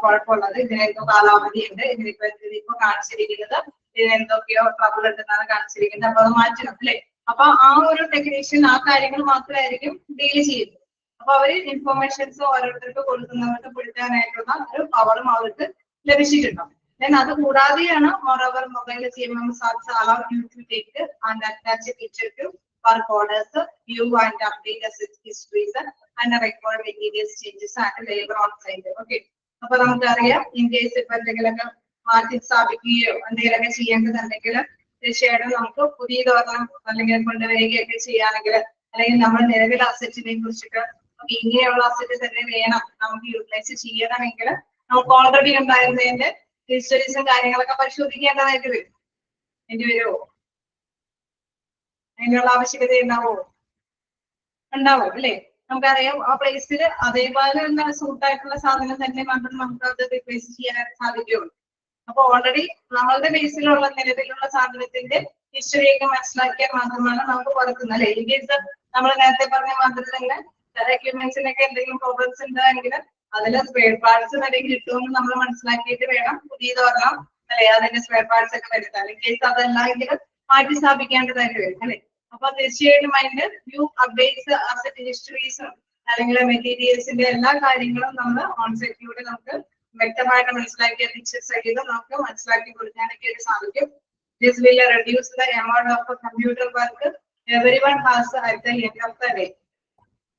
കുഴപ്പമുള്ളത്, ഇതിനെന്തോ കാലാവധി ഉണ്ട്, ഇതിപ്പോ കാണിച്ചിരിക്കുന്നത് ഇതിനെന്തൊക്കെയോ ട്രബിൾ ഉണ്ടെന്നാണ് കാണിച്ചിരിക്കുന്നത്, അപ്പൊ അത് മാറ്റണം അല്ലെ. അപ്പൊ ആ ഒരു ടെക്നീഷ്യൻ ആ കാര്യങ്ങൾ മാത്രമായിരിക്കും ഡീൽ ചെയ്യുന്നത്. അപ്പൊ അവര് ഇൻഫോർമേഷൻസ് ഓരോരുത്തർക്ക് കൊടുക്കുന്നവർക്ക് കൊടുക്കാനായിട്ടുള്ള ഒരു പവറും അവർക്ക് ലഭിച്ചിട്ടുണ്ടാവും. Then അത് കൂടാതെയാണ് moreover mobile CMMS also allow you to take and attach a picture to work orders, view and update asset histories and record materials changes and labor on site. Okay. അപ്പൊ നമുക്കറിയാം in case ഇപ്പൊ എന്തെങ്കിലുമൊക്കെ മാറ്റി സ്ഥാപിക്കുകയോ എന്തെങ്കിലുമൊക്കെ ചെയ്യേണ്ടതുണ്ടെങ്കിൽ തീർച്ചയായിട്ടും നമുക്ക് പുതിയതോരണം അല്ലെങ്കിൽ കൊണ്ടുവരികയൊക്കെ ചെയ്യുകയാണെങ്കിൽ അല്ലെങ്കിൽ നമ്മൾ നിലവിലെ അസറ്റിനെ കുറിച്ചിട്ട് നമുക്ക് ഇങ്ങനെയുള്ള അസറ്റ് തന്നെ വേണം നമുക്ക് യൂട്ടിലൈസ് ചെയ്യണമെങ്കിൽ നമുക്ക് ഓൾറെഡി ഉണ്ടായിരുന്നതിന്റെ ഹിസ്റ്ററീസും കാര്യങ്ങളൊക്കെ പരിശോധിക്കേണ്ടതായിട്ട് വരും. അതിന് വരുമോ? അതിനുള്ള ആവശ്യകത ഉണ്ടാവും അല്ലെ? നമുക്കറിയാം ആ പ്ലേസിൽ അതേപോലെ തന്നെ സൂട്ടായിട്ടുള്ള സാധനം തന്നെ മാത്രം നമുക്ക് അത് റീപ്ലേസ് ചെയ്യാൻ സാധിക്കുകയുള്ളൂ. അപ്പൊ ഓൾറെഡി നമ്മളുടെ ബേസിലുള്ള നിലവിലുള്ള സാധനത്തിന്റെ ഹിസ്റ്ററിയൊക്കെ മനസ്സിലാക്കിയാൽ മാത്രമാണ് നമുക്ക് പുറത്തുനിന്ന് അല്ലെ. ഇൻ കേസ് നമ്മൾ നേരത്തെ പറഞ്ഞ മാതിരി തന്നെ എക്യുപ്മെന്റ്സിനൊക്കെ എന്തെങ്കിലും പ്രോബ്ലംസ് ഉണ്ടെങ്കിൽ അതിൽ സ്പെയർ പാർട്സ് വരെ കിട്ടുമെന്ന് നമ്മൾ മനസ്സിലാക്കിയിട്ട് വേണം പുതിയതോരണം അല്ലെ അതിന്റെ സ്പെയർ പാർട്സ് ഒക്കെ വരുത്താൻ. ഇൻ കേസ് അതല്ലെങ്കിൽ മാറ്റി സ്ഥാപിക്കേണ്ടതായിട്ട് വരും അല്ലെ. അപ്പൊ തീർച്ചയായിട്ടും അതിന്റെ വ്യൂ അപ്ഡേറ്റ്സ് അസറ്റ് ഹിസ്റ്ററീസും അല്ലെങ്കിൽ മെറ്റീരിയൽസിന്റെ എല്ലാ കാര്യങ്ങളും നമ്മൾ ഓൺസൈറ്റിലൂടെ നമുക്ക് വ്യക്തമായിട്ട് മനസ്സിലാക്കിയ പിക്ചർ സഹിതം നമുക്ക് മനസ്സിലാക്കി കൊടുക്കാനൊക്കെ സാധിക്കും. This will reduce the amount of computer work everyone has at the end of the day.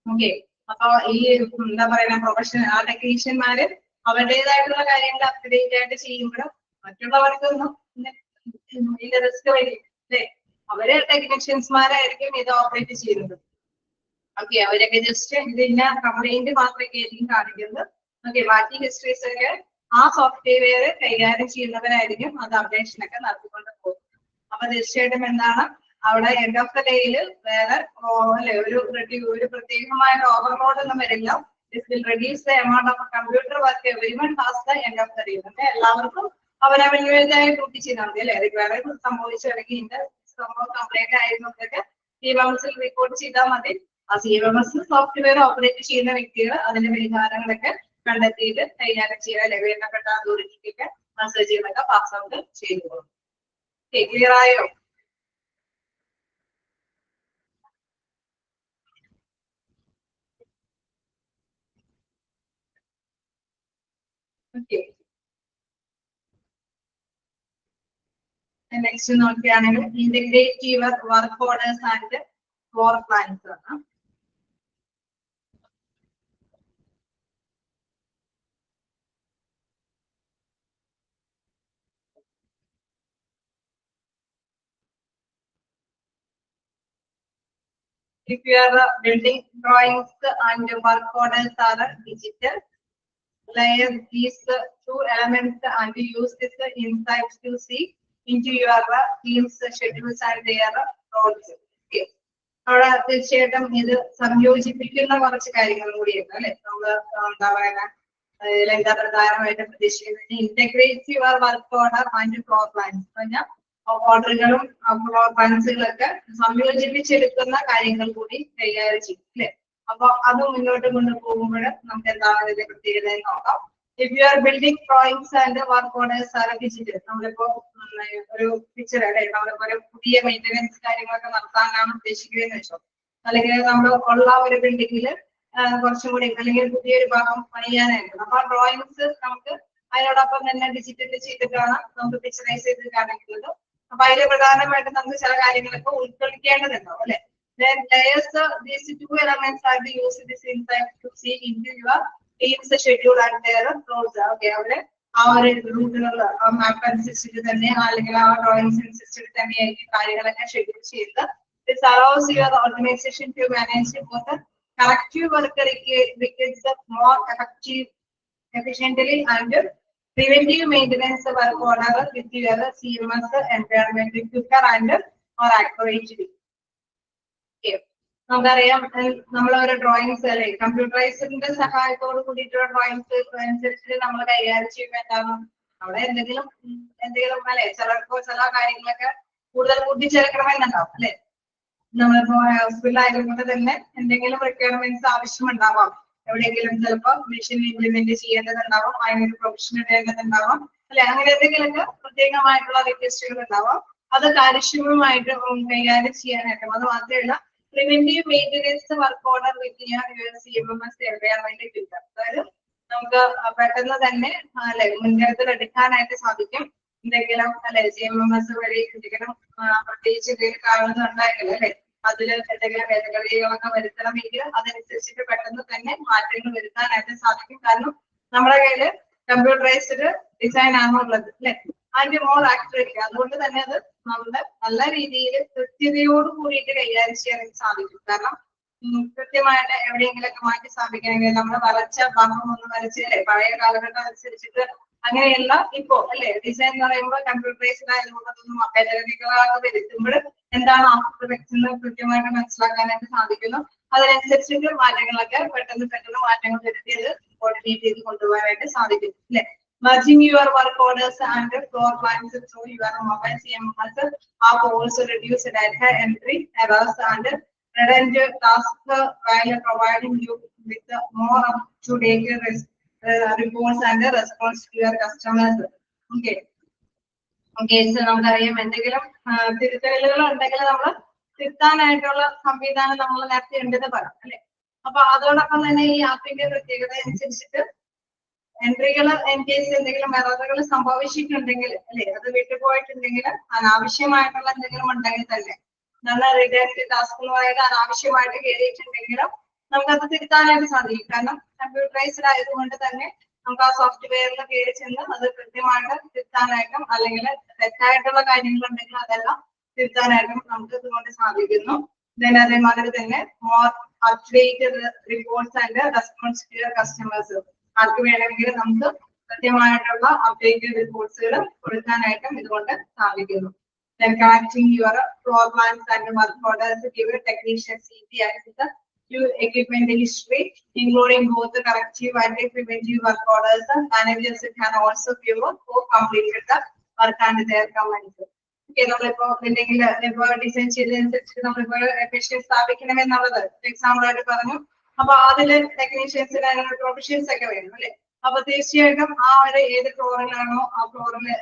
Okay. അപ്പൊ ഈ എന്താ പറയുക പ്രൊഫഷണൽ ആ ടെക്നീഷ്യന്മാര് അവരുടേതായിട്ടുള്ള കാര്യങ്ങൾ അപ്ഡേറ്റ് ആയിട്ട് ചെയ്യുമ്പോഴും മറ്റുള്ളവർക്കൊന്നും ഇതിന്റെ റിസ്ക് വരും അല്ലെ. അവര് ടെക്നീഷ്യൻസ്മാരായിരിക്കും ഇത് ഓപ്പറേറ്റ് ചെയ്യുന്നത്. ഓക്കെ. അവരൊക്കെ ജസ്റ്റ് ഇതിന്റെ കംപ്ലൈന്റ് മാത്രമൊക്കെ കാണിക്കുന്നത്. ഓക്കെ. ബാക്കി ഹിസ്റ്ററീസ് ഒക്കെ ആ സോഫ്റ്റ്വെയർ കൈകാര്യം ചെയ്യുന്നവരായിരിക്കും അത് അപ്ഡേഷൻ ഒക്കെ നടത്തിക്കൊണ്ട് പോകും. അപ്പൊ തീർച്ചയായിട്ടും എന്താണ് അവിടെ എൻഡ് ഓഫ് ദ ഡേയിൽ വേറെ അല്ലെ ഒരു പ്രത്യേകമായ ഓവർലോഡ് ഒന്നും വരില്ല. This will reduce the amount of computer work everyone has the end of the day. എല്ലാവർക്കും അവരവരുടേതായ ഡ്യൂട്ടി ചെയ്താൽ മതി അല്ലെ. വേറെ സംഭവിച്ചു അല്ലെങ്കിൽ ഇതിന്റെ സംഭവം കംപ്ലൈന്റ് ആയിരുന്നൊക്കെ CMMS റിപ്പോർട്ട് ചെയ്താൽ മതി. ആ CMMS സോഫ്റ്റ്വെയർ ഓപ്പറേറ്റ് ചെയ്യുന്ന വ്യക്തികൾ അതിന്റെ പരിഹാരങ്ങളൊക്കെ കണ്ടെത്തിയിട്ട് കൈകാര്യം ചെയ്യുക അല്ലെ. വേണ്ടപ്പെട്ട അതോറിറ്റിക്കൊക്കെ മെസ്സേജുകളൊക്കെ പാസ് ഔട്ട് ചെയ്തു പോകും. ക്ലിയർ ആയോ? Okay. നെക്സ്റ്റ് നോക്കുകയാണെങ്കിൽ integrate your work orders and floor plans ആണ്. If your building drawings and work orders are digital, layer these two elements and use this insight to see into your team's schedules and their roles. Okay. അവിടെ തീർച്ചയായിട്ടും ഇത് സംയോജിപ്പിക്കുന്ന കുറച്ച് കാര്യങ്ങളും കൂടിയുണ്ട് അല്ലെ. നമ്മള് എന്താ പറയുക എന്താ പ്രധാനമായിട്ട് പ്രതീക്ഷിക്കുന്നത് integrate your work order and floor plans പറഞ്ഞാൽ ഓർഡറുകളും ഫ്ലോർ പ്ലാൻസുകളൊക്കെ സംയോജിപ്പിച്ചെടുക്കുന്ന കാര്യങ്ങൾ കൂടി കൈകാര്യം ചെയ്യും അല്ലെ. അപ്പൊ അത് മുന്നോട്ട് കൊണ്ടുപോകുമ്പോൾ നമുക്ക് എന്താണ് ഇതിന്റെ പ്രത്യേകത നോക്കാം. If you are building drawings and work orders R digital. നമ്മളിപ്പോ ഒരു പിക്ചർ അല്ലെ നമ്മളിപ്പോ ഒരു പുതിയ മെയിൻ്റനൻസ് കാര്യങ്ങളൊക്കെ നടത്താനാണ് ഉദ്ദേശിക്കുന്നതെന്ന് വെച്ചോ. അല്ലെങ്കിൽ നമ്മൾ ഉള്ള ഒരു ബിൽഡിങ്ങില് കുറച്ചും കൂടി അല്ലെങ്കിൽ പുതിയൊരു ഭാഗം പണിയാനായിട്ട് അപ്പൊ ആ ഡ്രോയിങ്സ് നമുക്ക് അതിനോടൊപ്പം തന്നെ ഡിജിറ്റലി ചെയ്തിട്ടാണ് നമുക്ക് പിക്ചറൈസ് ചെയ്ത് കാണിക്കുന്നത്. അപ്പൊ അതിൽ പ്രധാനമായിട്ടും നമുക്ക് ചില കാര്യങ്ങളൊക്കെ ഉൾക്കൊള്ളിക്കേണ്ടതുണ്ടാവും അല്ലെ. Then layers these two elements are the use this insight to see into your team's schedule and their roles. Okay, അവര് ആ ഒരു റൂട്ടിലുള്ള മാപ്പ് അനുസരിച്ചിട്ട് തന്നെ അല്ലെങ്കിൽ ആ ഡ്രോയിങ്സ് അനുസരിച്ചിട്ട് തന്നെയായിരിക്കും കാര്യങ്ങളൊക്കെ ഷെഡ്യൂൾ ചെയ്ത്. This allows your organization to manage both collective work requires more effective, efficiently and preventive maintenance work order with your CMMS environment quicker and more accurately. നമുക്കറിയാം നമ്മളൊരു ഡ്രോയിങ്സ് അല്ലെ കമ്പ്യൂട്ടറൈസിന്റെ സഹായത്തോട് കൂടിയിട്ടുള്ള ഡ്രോയിങ്സ് അനുസരിച്ച് നമ്മൾ കൈകാര്യം ചെയ്യുമ്പോൾ എന്താണ് അവിടെ എന്തെങ്കിലും അല്ലെ ചില കാര്യങ്ങളൊക്കെ കൂടുതൽ കൂട്ടിച്ചേർക്കണമെന്നുണ്ടാവും അല്ലെ. നമ്മളിപ്പോ ഹോസ്പിറ്റൽ കൊണ്ട് തന്നെ എന്തെങ്കിലും റിക്വയർമെന്റ്സ് ആവശ്യമുണ്ടാവാം. എവിടെയെങ്കിലും ചിലപ്പോൾ മെഷീൻ ഇംപ്ലിമെന്റ് ചെയ്യേണ്ടതുണ്ടാവാം, അതിനൊരു പ്രൊഫഷൻ ഇടേണ്ടതുണ്ടാവാം അല്ലെ. അങ്ങനെ എന്തെങ്കിലുമൊക്കെ പ്രത്യേകമായിട്ടുള്ള റിക്വസ്റ്റുകൾ ഉണ്ടാവാം. അത് കാര്യക്ഷമമായിട്ട് കൈകാര്യം ചെയ്യാനായിട്ടും അത് മാത്രമല്ല പ്രിവെന്റീവ് മെയിൻ്റെനൻസ് വർക്ക് ഓർഡർ വിത്ത് CMMS environment കിട്ടുക. അതായത് നമുക്ക് പെട്ടെന്ന് തന്നെ അല്ലെ മുൻകരുതൽ എടുക്കാനായിട്ട് സാധിക്കും. എന്തെങ്കിലും അല്ലെ CMMS വഴി എന്തെങ്കിലും പ്രത്യേകിച്ച് എന്തെങ്കിലും കാണുന്നുണ്ടെങ്കിൽ അല്ലെ അതിൽ എന്തെങ്കിലും ഭേദഗതികളൊക്കെ വരുത്തണമെങ്കിൽ അതനുസരിച്ചിട്ട് പെട്ടെന്ന് തന്നെ മാറ്റങ്ങൾ വരുത്താനായിട്ട് സാധിക്കും. കാരണം നമ്മുടെ കയ്യില് കമ്പ്യൂട്ടറൈസ്ഡ് ഡിസൈൻ ആണുള്ളത് അല്ലെ, അതിന്റെ മോർ ആക്യുറേറ്റ്. അതുകൊണ്ട് തന്നെ അത് നമ്മുടെ നല്ല രീതിയിൽ കൃത്യതയോട് കൂടിയിട്ട് കൈകാര്യം ചെയ്യാൻ സാധിക്കും. കാരണം കൃത്യമായിട്ട് എവിടെയെങ്കിലൊക്കെ മാറ്റി സ്ഥാപിക്കണമെങ്കിൽ നമ്മൾ വരച്ച ഭാഗം ഒന്ന് വരച്ചല്ലേ പഴയ കാലഘട്ടം അനുസരിച്ചിട്ട് അങ്ങനെയല്ല ഇപ്പോ അല്ലെ ഡിസൈൻ എന്ന് പറയുമ്പോൾ കമ്പ്യൂട്ടറൈസ്ഡ് ആയതുകൊണ്ട് അതൊന്നും ഭേദഗതികളാக വരുത്തുമ്പോൾ എന്താണ് ആഫ്റ്റർ എഫക്ട്സ് എന്ന് കൃത്യമായിട്ട് മനസ്സിലാക്കാനായിട്ട് സാധിക്കുന്നു. അതിനനുസരിച്ചിട്ട് മാറ്റങ്ങളൊക്കെ പെട്ടെന്ന് മാറ്റങ്ങൾ വരുത്തിയത് കോർഡിനേറ്റ് ചെയ്ത് കൊണ്ടുപോകാനായിട്ട് സാധിക്കും അല്ലെ. Merging your work orders and floor plans through your mobile CMMS have also reduced data entry errors and redundant tasks while providing you with more up-to-date reports and response to your customers. Okay. Case നമുക്കറിയാം എന്തെങ്കിലും തിരുത്തലുകൾ ഉണ്ടെങ്കിൽ നമ്മൾ തിരുത്താനായിട്ടുള്ള സംവിധാനം നമ്മൾ നേരത്തെ ഉണ്ടെന്ന് പറയാം അല്ലെ. അപ്പൊ അതോടൊപ്പം തന്നെ ഈ ആപ്പിന്റെ പ്രത്യേകത അനുസരിച്ചിട്ട് എൻട്രികൾ ഇൻ കേസ് എന്തെങ്കിലും എററുകൾ സംഭവിച്ചിട്ടുണ്ടെങ്കിൽ അല്ലെ അത് വിട്ടുപോയിട്ടുണ്ടെങ്കിൽ അനാവശ്യമായിട്ടുള്ള എന്തെങ്കിലും ഉണ്ടെങ്കിൽ തന്നെ നല്ല റിഡൻഡന്റ് ടാസ്ക് എന്ന് പറയുന്നത് അനാവശ്യമായിട്ട് കയറിയിട്ടുണ്ടെങ്കിലും നമുക്കത് തിരുത്താനായിട്ട് സാധിക്കും. കാരണം കമ്പ്യൂട്ടറൈസ്ഡ് ആയതുകൊണ്ട് തന്നെ നമുക്ക് ആ സോഫ്റ്റ്വെയറിൽ കയറി ചെന്ന് അത് കൃത്യമായിട്ട് തിരുത്താനായിട്ടും അല്ലെങ്കിൽ തെറ്റായിട്ടുള്ള കാര്യങ്ങൾ ഉണ്ടെങ്കിൽ അതെല്ലാം തിരുത്താനായിട്ടും നമുക്ക് ഇതുകൊണ്ട് സാധിക്കുന്നു. അതേമാതിരി തന്നെ more updated reports and response to your customers. ആർക്ക് വേണമെങ്കിൽ നമുക്ക് കൃത്യമായിട്ടുള്ള അപ്ഡേറ്റഡ് റിപ്പോർട്ട്സുകൾ കൊടുക്കാനായിട്ടും ഇതുകൊണ്ട് സാധിക്കുന്നു. Then connecting your floor plans and work orders give technicians easy access to equipment history, including both the corrective and preventive work orders. Managers can also view who completed the work and their comments. Okay, നമ്മളിപ്പോ എന്തെങ്കിലും ഇപ്പൊ design ചെയ്തതനുസരിച്ച് നമ്മളിപ്പോ efficiency സ്ഥാപിക്കണമെന്നുള്ളത് example ആയിട്ട് പറഞ്ഞു. അപ്പൊ അതില് ടെക്നീഷ്യൻസിന് അതിനുള്ള professions ഒക്കെ വേണം അല്ലെ. അപ്പൊ തീർച്ചയായിട്ടും ആ ഒരു ഏത് ഫ്ലോറിലാണോ ആ ഫ്ലോറില്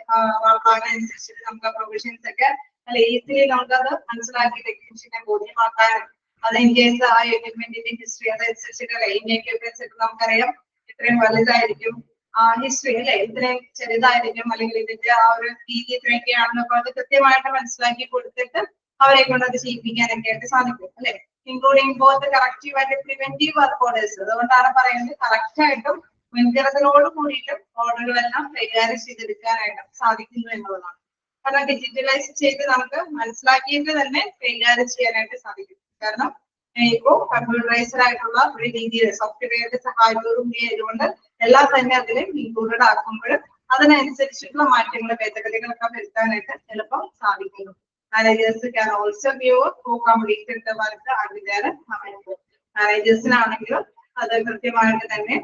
അനുസരിച്ചിട്ട് നമുക്ക് ആ പ്രൊഫഷൻസ് ഒക്കെ അല്ലെ ഈസിലി നമുക്കത് മനസ്സിലാക്കി ടെക്നീഷ്യനെ ബോധ്യമാക്കാനും അത് ഇൻ കേസ് ആ എക്യുപ്മെന്റിന്റെ ഹിസ്റ്ററി അതനുസരിച്ചിട്ട് ഇന്ത്യ എക്യുപ്മെന്റ്സ് ഒക്കെ നമുക്കറിയാം ഇത്രയും വലുതായിരിക്കും ആ ഹിസ്റ്ററി അല്ലെ ഇത്രയും ചെറുതായിരിക്കും അല്ലെങ്കിൽ ഇതിന്റെ ആ ഒരു രീതി ഇത്രയൊക്കെയാണെന്നൊക്കെ അത് കൃത്യമായിട്ട് മനസ്സിലാക്കി കൊടുത്തിട്ട് അവരെ കൊണ്ട് അത് ചെയ്യിപ്പിക്കാനൊക്കെ ആയിട്ട് സാധിക്കും അല്ലെ. Including both corrective and preventive work orders. അതുകൊണ്ടാണ് പറയുന്നത് കറക്റ്റ് ആയിട്ടും മുൻകരുതലോട് കൂടിയിട്ടും ഓർഡറുകളെല്ലാം കൈകാര്യം ചെയ്തെടുക്കാനായിട്ട് സാധിക്കുന്നു എന്നുള്ളതാണ്. കാരണം ഡിജിറ്റലൈസ് ചെയ്ത് നമുക്ക് മനസ്സിലാക്കിയിട്ട് തന്നെ കൈകാര്യം ചെയ്യാനായിട്ട് സാധിക്കും. കാരണം ഇപ്പോ കമ്പ്യൂട്ടറൈസ്ഡ് ആയിട്ടുള്ള ഒരു രീതിയിൽ സോഫ്റ്റ്വെയറിന്റെ സഹായത്തോടും കൂടി ആയതുകൊണ്ട് എല്ലാം തന്നെ അതിൽ ഇൻക്ലൂഡഡ് ആക്കുമ്പോൾ അതിനനുസരിച്ചിട്ടുള്ള മാറ്റങ്ങൾ ഭേദഗതികളൊക്കെ വരുത്താനായിട്ട് എളുപ്പം സാധിക്കുന്നു. Managers can also view who completed the work and their comments. മാനേജേഴ്സിനാണെങ്കിലും അത് കൃത്യമായിട്ട് തന്നെ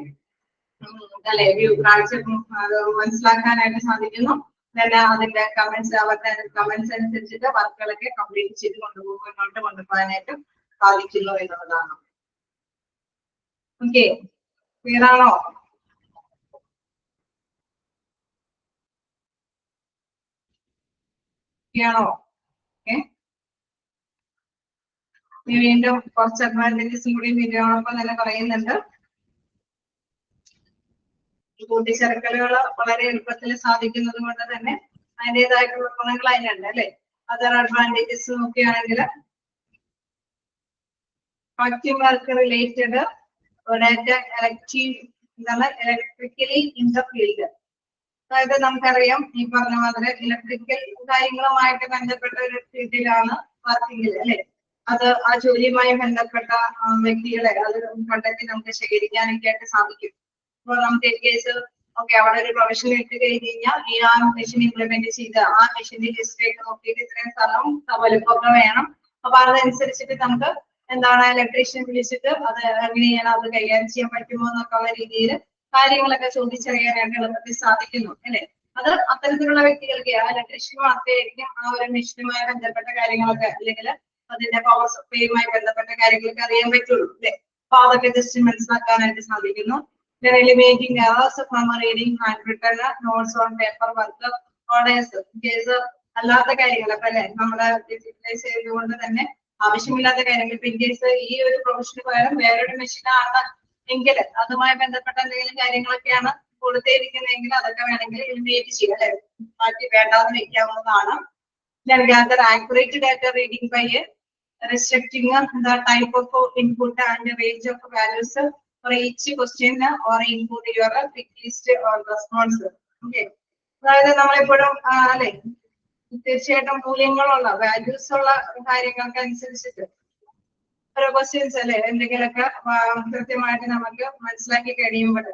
അല്ലെ വ്യൂ കാഴ്ച മനസ്സിലാക്കാനായിട്ട് സാധിക്കുന്നു. പിന്നെ അതിന്റെ കമന്റ്സ് അവരുടെ കമന്റ്സ് അനുസരിച്ചിട്ട് വർക്കുകളൊക്കെ കംപ്ലീറ്റ് ചെയ്ത് മുന്നോട്ട് കൊണ്ടുപോകാനായിട്ട് സാധിക്കുന്നു എന്നുള്ളതാണ്. ഓക്കെ, ക്ലിയർ ആണോ? ആണോ? വീണ്ടും കുറച്ച് അഡ്വാൻറ്റേജസും കൂടി വീഡിയോടൊപ്പം തന്നെ പറയുന്നുണ്ട്. കൂട്ടിച്ചേർക്കലുകൾ വളരെ എളുപ്പത്തിൽ സാധിക്കുന്നത് കൊണ്ട് തന്നെ അതിൻ്റെതായിട്ടുള്ള ഗുണങ്ങൾ അതിനുണ്ട് അല്ലെ. അതർ അഡ്വാൻറ്റേജസ് നോക്കുകയാണെങ്കിൽ work related electrically in the field. അതായത് നമുക്കറിയാം ഈ പറഞ്ഞ മാതിരി ഇലക്ട്രിക്കൽ കാര്യങ്ങളുമായിട്ട് ബന്ധപ്പെട്ട ഒരു ഫീൽഡിലാണ് വർക്കിംഗ് അല്ലെ. അത് ആ ജോലിയുമായി ബന്ധപ്പെട്ട വ്യക്തികളെ അത് കണ്ടെത്തി നമുക്ക് ശേഖരിക്കാനൊക്കെ ആയിട്ട് സാധിക്കും. അപ്പോൾ നമുക്ക് ഇൻ കേസ് ഓക്കെ അവിടെ ഒരു പ്രൊഫഷൻ ഇട്ട് കഴിഞ്ഞാൽ ഈ ആ മെഷീൻ ഇംപ്ലിമെന്റ് ചെയ്ത് ആ മെഷീന്റെ ഹിസ്റ്ററി ഒക്കെ നോക്കിയിട്ട് ഇത്രയും സ്ഥലവും വലുപ്പമൊക്കെ വേണം. അപ്പൊ അതനുസരിച്ചിട്ട് നമുക്ക് എന്താണ് ഇലക്ട്രീഷ്യൻ വിളിച്ചിട്ട് അത് എങ്ങനെയാണ് അത് കൈകാര്യം ചെയ്യാൻ പറ്റുമോ എന്നൊക്കെ ഉള്ള രീതിയിൽ കാര്യങ്ങളൊക്കെ ചോദിച്ചറിയാനായിട്ട് എളുപ്പത്തിൽ സാധിക്കുന്നു അല്ലെ. അത് അത്തരത്തിലുള്ള വ്യക്തികൾക്ക് ആ ഇലക്ട്രീഷ്യൻ മാത്രമായിരിക്കും ആ ഒരു മെഷീനുമായി ബന്ധപ്പെട്ട കാര്യങ്ങളൊക്കെ അല്ലെങ്കിൽ അതിന്റെ പവർ സപ്ലൈയുമായി ബന്ധപ്പെട്ട കാര്യങ്ങളൊക്കെ അറിയാൻ പറ്റുള്ളൂ അല്ലെ. അപ്പൊ അതൊക്കെ ജസ്റ്റ് മനസ്സിലാക്കാനായിട്ട് സാധിക്കുന്നു. eliminating errors from reading handwritten notes on paper work orders. Case അല്ലാത്ത കാര്യങ്ങളൊക്കെ അല്ലെ നമ്മുടെ ഡിജിറ്റലൈസ് ചെയ്തുകൊണ്ട് തന്നെ ആവശ്യമില്ലാത്ത കാര്യങ്ങൾ ഇപ്പൊ ഇൻ കേസ് ഈ ഒരു പ്രൊഫഷന് പകരം വേറൊരു മെഷീനാണ് എങ്കിൽ അതുമായി ബന്ധപ്പെട്ട എന്തെങ്കിലും കാര്യങ്ങളൊക്കെയാണ് കൊടുത്തിരിക്കുന്നതെങ്കിൽ അതൊക്കെ വേണമെങ്കിൽ എലിമിനേറ്റ് ചെയ്യുക അല്ലെ, മാറ്റി വേണ്ടാന്ന് വെക്കാവുന്നതാണ്. Then gather accurate data reading by restricting the type of input and range of values for each question or input your pick list or response. Okay. അതായത് നമ്മളെപ്പോഴും അല്ലെ തീർച്ചയായിട്ടും മൂല്യങ്ങളുള്ള വാല്യൂസ് ഉള്ള കാര്യങ്ങൾക്ക് അനുസരിച്ചിട്ട് ഓരോ ക്വസ്റ്റ്യൻസ് അല്ലെ എന്തെങ്കിലുമൊക്കെ കൃത്യമായിട്ട് നമുക്ക് മനസ്സിലാക്കി കഴിയുമ്പോൾ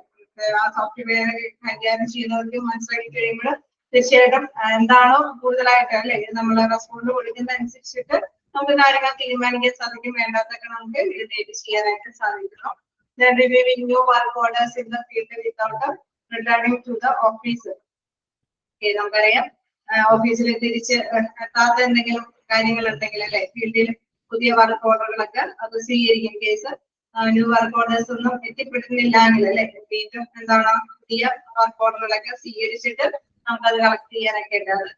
ആ സോഫ്റ്റ്വെയർ കൈകാര്യം ചെയ്യുന്നവർക്ക് മനസ്സിലാക്കി കഴിയുമ്പോൾ തീർച്ചയായിട്ടും എന്താണോ കൂടുതലായിട്ട് അല്ലെ നമ്മൾ റെസ്പോണ്ട് കൊടുക്കുന്ന അനുസരിച്ചിട്ട് നമുക്ക് കാര്യങ്ങൾ തീരുമാനിക്കാൻ സാധിക്കും, വേണ്ടാത്തൊക്കെ നമുക്ക് എലിമിനേറ്റ് ചെയ്യാനായിട്ട് സാധിക്കുന്നു. Then reviewing new work orders in the field without returning to the office. Okay, നമുക്കറിയാം ഓഫീസിൽ തിരിച്ച് എത്താത്ത എന്തെങ്കിലും കാര്യങ്ങൾ ഉണ്ടെങ്കിൽ അല്ലെ ഫീൽഡിൽ പുതിയ വർക്ക് ഓർഡറുകളൊക്കെ അത് സ്വീകരിക്കും. കേസ് ന്യൂ വർക്ക് ഓർഡേഴ്സ് ഒന്നും എത്തിപ്പെടുന്നില്ല എങ്കിൽ അല്ലെ വീണ്ടും എന്താണ് പുതിയ വർക്ക് ഓർഡറുകളൊക്കെ സ്വീകരിച്ചിട്ട് നമുക്കത് കളക്ട് ചെയ്യാനൊക്കെ ഉണ്ട്, അത്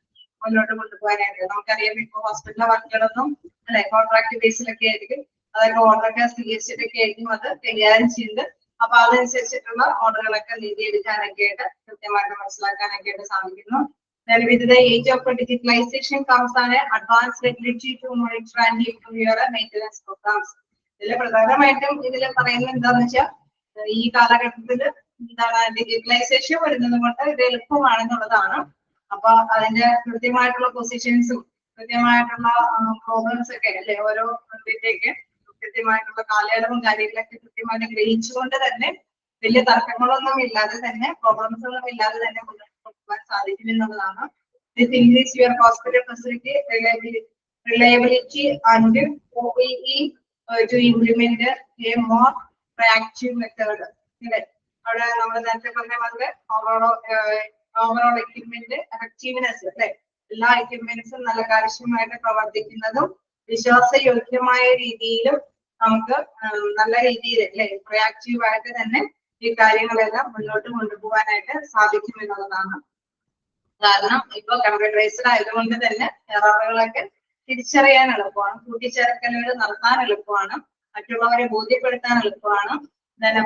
മുന്നോട്ട് കൊണ്ടുപോകാനായിട്ട്. നമുക്കറിയാം ഇപ്പൊ ഹോസ്പിറ്റലിലെ വർക്കുകളൊന്നും അല്ലെ കോൺട്രാക്ട് ബേസിലൊക്കെ ആയിരിക്കും, അതൊക്കെ ഓർഡറൊക്കെ സ്വീകരിച്ചിട്ടൊക്കെ ആയിരിക്കും അത് കൈകാര്യം ചെയ്യുന്നത്. അപ്പൊ അതനുസരിച്ചിട്ടുള്ള ഓർഡറുകളൊക്കെ നേടിയെടുക്കാനൊക്കെ ആയിട്ട് കൃത്യമായിട്ട് മനസ്സിലാക്കാനൊക്കെ ആയിട്ട് സാധിക്കുന്നു. With the age of digitalization comes an advanced ability to monitor and improve your maintenance programs. ഇതിൽ പ്രധാനമായിട്ടും ഇതിൽ പറയുന്നത് എന്താന്ന് വെച്ചാൽ ഈ കാലഘട്ടത്തിൽ എന്താണ് ഡിജിറ്റലൈസേഷൻ വരുന്നത് കൊണ്ട് ഇത് എളുപ്പമാണെന്നുള്ളതാണ്. അപ്പൊ അതിന്റെ കൃത്യമായിട്ടുള്ള പൊസിഷൻസും കൃത്യമായിട്ടുള്ള പ്രോബ്ലംസ് ഒക്കെ അല്ലെ ഓരോ ഇതിന്റെയൊക്കെ കൃത്യമായിട്ടുള്ള കാലയളവും കാര്യങ്ങളൊക്കെ കൃത്യമായിട്ട് ഗ്രഹിച്ചുകൊണ്ട് തന്നെ വലിയ തർക്കങ്ങളൊന്നും ഇല്ലാതെ തന്നെ പ്രോബ്ലംസ് ഒന്നും ഇല്ലാതെ തന്നെ മുന്നോട്ട് കൊണ്ടുപോകാൻ സാധിക്കും എന്നുള്ളതാണ്. This increase your hospital facility reliability and OEE to implement a more proactive method. അവിടെ നമ്മൾ നേരത്തെ പറഞ്ഞ പോലെ ഓവറോൾ എക്യുപ്മെന്റ് എഫക്റ്റീവ്നെസ് അല്ലെ എല്ലാ എക്യുപ്മെന്റ്സും നല്ല കാര്യക്ഷമമായിട്ട് പ്രവർത്തിക്കുന്നതും വിശ്വാസയോഗ്യമായ രീതിയിലും നമുക്ക് നല്ല രീതിയിൽ അല്ലെ പ്രൊയാക്റ്റീവ് ആയിട്ട് തന്നെ ഈ കാര്യങ്ങളെല്ലാം മുന്നോട്ട് കൊണ്ടുപോകാനായിട്ട് സാധിക്കും എന്നുള്ളതാണ്. കാരണം ഇപ്പൊ കമ്പ്യൂട്ടറൈസ്ഡ് ആയതുകൊണ്ട് തന്നെ എററുകളൊക്കെ തിരിച്ചറിയാൻ എളുപ്പമാണ്, കൂട്ടിച്ചേർക്കലുകൾ നടത്താൻ എളുപ്പമാണ്, മറ്റുള്ളവരെ ബോധ്യപ്പെടുത്താൻ എളുപ്പമാണ്,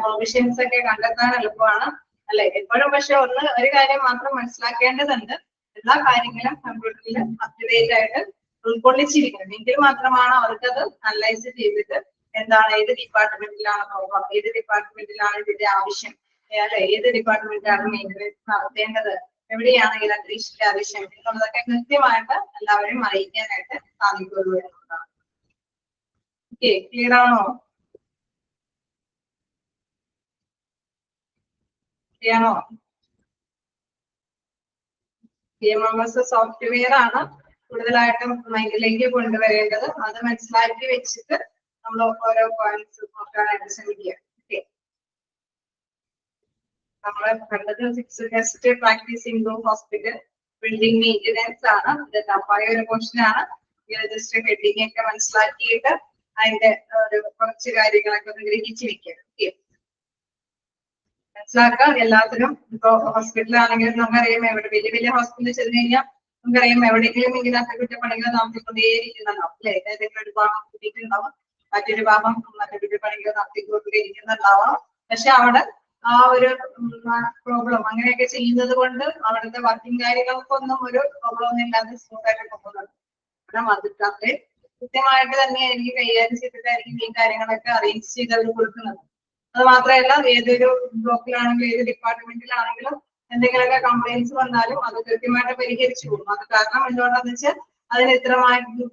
പ്രൊവിഷൻസ് ഒക്കെ കണ്ടെത്താൻ എളുപ്പമാണ് അല്ലെ. എപ്പോഴും പക്ഷെ ഒരു കാര്യം മാത്രം മനസ്സിലാക്കേണ്ടതുണ്ട്, എല്ലാ കാര്യങ്ങളും കമ്പ്യൂട്ടറിൽ അപ്ഡേറ്റ് ആയിട്ട് ഉൾക്കൊള്ളിച്ചിരിക്കണം എങ്കിൽ മാത്രമാണ് അവർക്കത് അനലൈസ് ചെയ്തിട്ട് എന്താണ് ഏത് ഡിപ്പാർട്ട്മെന്റിലാണ് പ്രോബ്ലം, ഏത് ഡിപ്പാർട്ട്മെന്റിലാണ് ഇതിന്റെ ആവശ്യം അല്ലെ, ഏത് ഡിപ്പാർട്ട്മെന്റിലാണ് മെയിൻ്റനൻസ് നടത്തേണ്ടത്, എവിടെയാണ് ഇലക്ട്രീഷ്യന്റെ ആവശ്യം എന്നുള്ളതൊക്കെ കൃത്യമായിട്ട് എല്ലാവരും അറിയിക്കാനായിട്ട് സാധിക്കുള്ളൂ എന്നുള്ളതാണ്. ഓക്കെ, ക്ലിയർ ആണോ? ണോ PMMS സോഫ്റ്റ്വെയർ ആണ് കൂടുതലായിട്ടും മൈൻഡിലേക്ക് കൊണ്ടുവരേണ്ടത്. അത് മനസ്സിലാക്കി വെച്ചിട്ട് നമ്മൾ ഓരോ പോയിന്റ്സ് നോക്കാനായിട്ട് ശ്രമിക്കുക. ഓക്കെ, നമ്മള് കണ്ടത് 6 test practice in hospital building maintenance ആണ്. ഇത് ടഫായ ഒരു പോർഷൻ ആണ്. ജസ്റ്റ് ഹെഡിങ് ഒക്കെ മനസ്സിലാക്കിയിട്ട് അതിന്റെ ഒരു കുറച്ച് കാര്യങ്ങളൊക്കെ ഒന്ന് ഗ്രഹിച്ച് വെക്കുക. ഓക്കെ, മനസ്സിലാക്കാം. എല്ലാത്തിനും ഇപ്പൊ ഹോസ്പിറ്റലാണെങ്കിലും നമുക്കറിയാം എവിടെ വലിയ വലിയ ഹോസ്പിറ്റലിൽ ചെന്ന് കഴിഞ്ഞാൽ നമുക്കറിയാം എവിടെയെങ്കിലും ഇങ്ങനെ അറ്റകുറ്റപ്പണികൾ നടത്തിക്കൊണ്ടേയിരിക്കുന്നുണ്ടാവും അല്ലെ. ഏതെങ്കിലും ഒരു ഭാഗം കൂട്ടിയിട്ടുണ്ടാവും, മറ്റൊരു ഭാഗം അറ്റകുറ്റപ്പണികൾ നടത്തിക്കൊണ്ടിരിക്കുന്നുണ്ടാവാം. പക്ഷെ അവിടെ ആ ഒരു പ്രോബ്ലം അങ്ങനെയൊക്കെ ചെയ്യുന്നത് കൊണ്ട് അവിടുത്തെ വർക്കിംഗ് കാര്യങ്ങൾക്കൊന്നും ഒരു പ്രോബ്ലം ഒന്നും ഇല്ലാതെ സ്മൂത്തായിട്ട് പോകുന്നുണ്ട്. കാരണം അതിന്റെ കൃത്യമായിട്ട് തന്നെ എനിക്ക് കൈകാര്യം ചെയ്തിട്ടായിരിക്കും ഈ കാര്യങ്ങളൊക്കെ അറേഞ്ച് ചെയ്ത് അവർ കൊടുക്കുന്നത്. അത് മാത്രമല്ല ഏതൊരു ബ്ലോക്കിലാണെങ്കിലും ഏത് ഡിപ്പാർട്ട്മെന്റിലാണെങ്കിലും എന്തെങ്കിലുമൊക്കെ കംപ്ലൈൻസ് വന്നാലും അത് കൃത്യമായിട്ട് പരിഹരിച്ചു പോകും. അത് കാരണം എന്തുകൊണ്ടാന്ന് വെച്ചാൽ അതിന്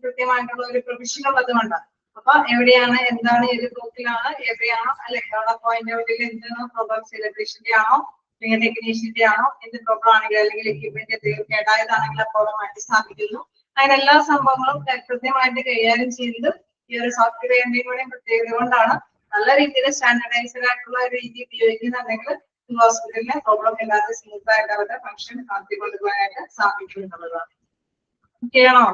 കൃത്യമായിട്ടുള്ള ഒരു പ്രൊവിഷൻ ഉള്ളത് കൊണ്ടാണ്. അപ്പൊ എവിടെയാണ് എന്താണ് ഏത് ബ്ലോക്കിലാണ് എവിടെയാണോ അല്ലെ അവിടെ പോയിന്റ് ഔട്ടിൽ എന്താണ് പ്രോബ്ലംസ്, ഇലക്ട്രീഷ്യന്റെ ആണോ അല്ലെങ്കിൽ ടെക്നീഷ്യന്റെ ആണോ എന്ത് പ്രോബ്ലം ആണെങ്കിലും അല്ലെങ്കിൽ എക്യുപ്മെന്റ് എന്തെങ്കിലും കേടായതാണെങ്കിൽ ആ പ്രോബ്ലം മാറ്റി സ്ഥാപിക്കുന്നു. അങ്ങനെ എല്ലാ സംഭവങ്ങളും കൃത്യമായിട്ട് കൈകാര്യം ചെയ്യുന്നത് ഈ ഒരു സോഫ്റ്റ്വെയറിന്റെയും കൂടെ പ്രത്യേകത കൊണ്ടാണ്. നല്ല രീതിയിൽ സ്റ്റാൻഡർഡൈസ്ഡ് ആയിട്ടുള്ള ഒരു രീതി ഉപയോഗിക്കുന്നുണ്ടെങ്കിൽ ഹോസ്പിറ്റലിന് പ്രോബ്ലം ഇല്ലാതെ സ്മൂത്ത് ആയിട്ട് അവരുടെ ഫംഗ്ഷൻ നടത്തിക്കൊണ്ടുപോകാനായിട്ട് സാധിക്കും എന്നുള്ളതാണ്. ഓക്കെ ആണോ?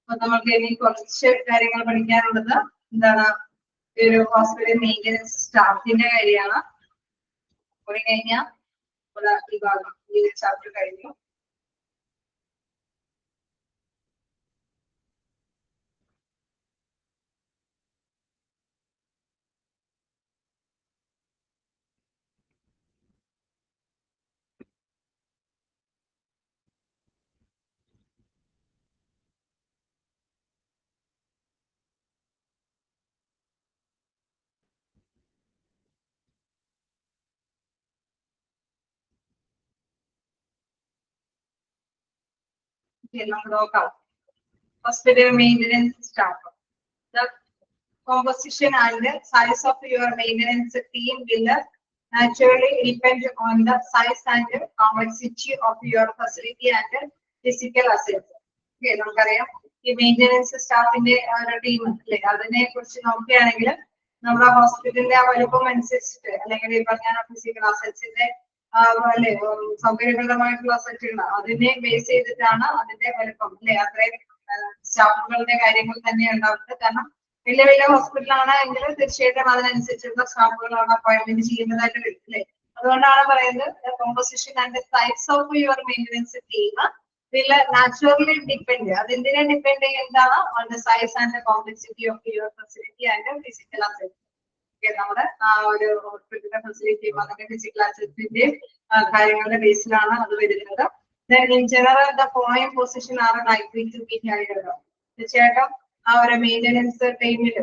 അപ്പൊ നമുക്ക് ഇനി കുറച്ച് കാര്യങ്ങൾ പഠിക്കാനുള്ളത് എന്താണ്, ഒരു ഹോസ്പിറ്റൽ മെയിൻ്റനൻസ് സ്റ്റാഫിന്റെ കാര്യമാണ്. പോയി കഴിഞ്ഞാൽ വിഭാഗം ഈ ചാപ്റ്റർ കഴിഞ്ഞു. നമുക്ക് നോക്കാം. Hospital maintenance staff. The composition and size of your maintenance team will naturally depend on the size and complexity of your facility and physical assets. Okay, നമുക്കറിയാം ഈ മെയിൻ്റെനൻസ് സ്റ്റാഫിന്റെ ഒരു ടീം അല്ലെ, അതിനെ കുറിച്ച് നോക്കുകയാണെങ്കിൽ നമ്മുടെ ഹോസ്പിറ്റലിന്റെ ആ വലുപ്പം അനുസരിച്ചിട്ട് അല്ലെങ്കിൽ ഈ പറഞ്ഞ ഫിസിക്കൽ അസറ്റ്സിന്റെ അല്ലെ സൗകര്യപ്രദമായിട്ടുള്ള അസറ്റുകൾ അതിനെ ബേസ് ചെയ്തിട്ടാണ് അതിന്റെ വലുപ്പം അല്ലെ. അത്രയും സ്റ്റാഫുകളുടെ കാര്യങ്ങൾ തന്നെ ഉണ്ടാവുന്നത്. കാരണം വലിയ വലിയ ഹോസ്പിറ്റലാണ് എങ്കിൽ തീർച്ചയായിട്ടും അതിനനുസരിച്ചുള്ള സ്റ്റാഫുകളാണ് അപ്പോയിന്റ്മെന്റ് ചെയ്യുന്നതായിട്ട് വരും അല്ലെ. അതുകൊണ്ടാണ് പറയുന്നത് composition and size of your maintenance team will naturally depend. അതെന്തിനെ ഡിപ്പെൻഡ് ചെയ്യുന്നതാണ്? On the size and complexity of your facility and physical asset. നമ്മുടെ ആ ഒരു ഹോസ്പിറ്റലിന്റെ ഫെസിലിറ്റിയും അതിന്റെ ഫിസിക്കൽ അസറ്റിന്റെയും കാര്യങ്ങളുടെ ബേസിലാണ് അത് വരുന്നത്. In general, the following position are likely to be carried out. തീർച്ചയായിട്ടും ആ ഒരു മെയിൻ്റെനൻസ് ടീമിൽ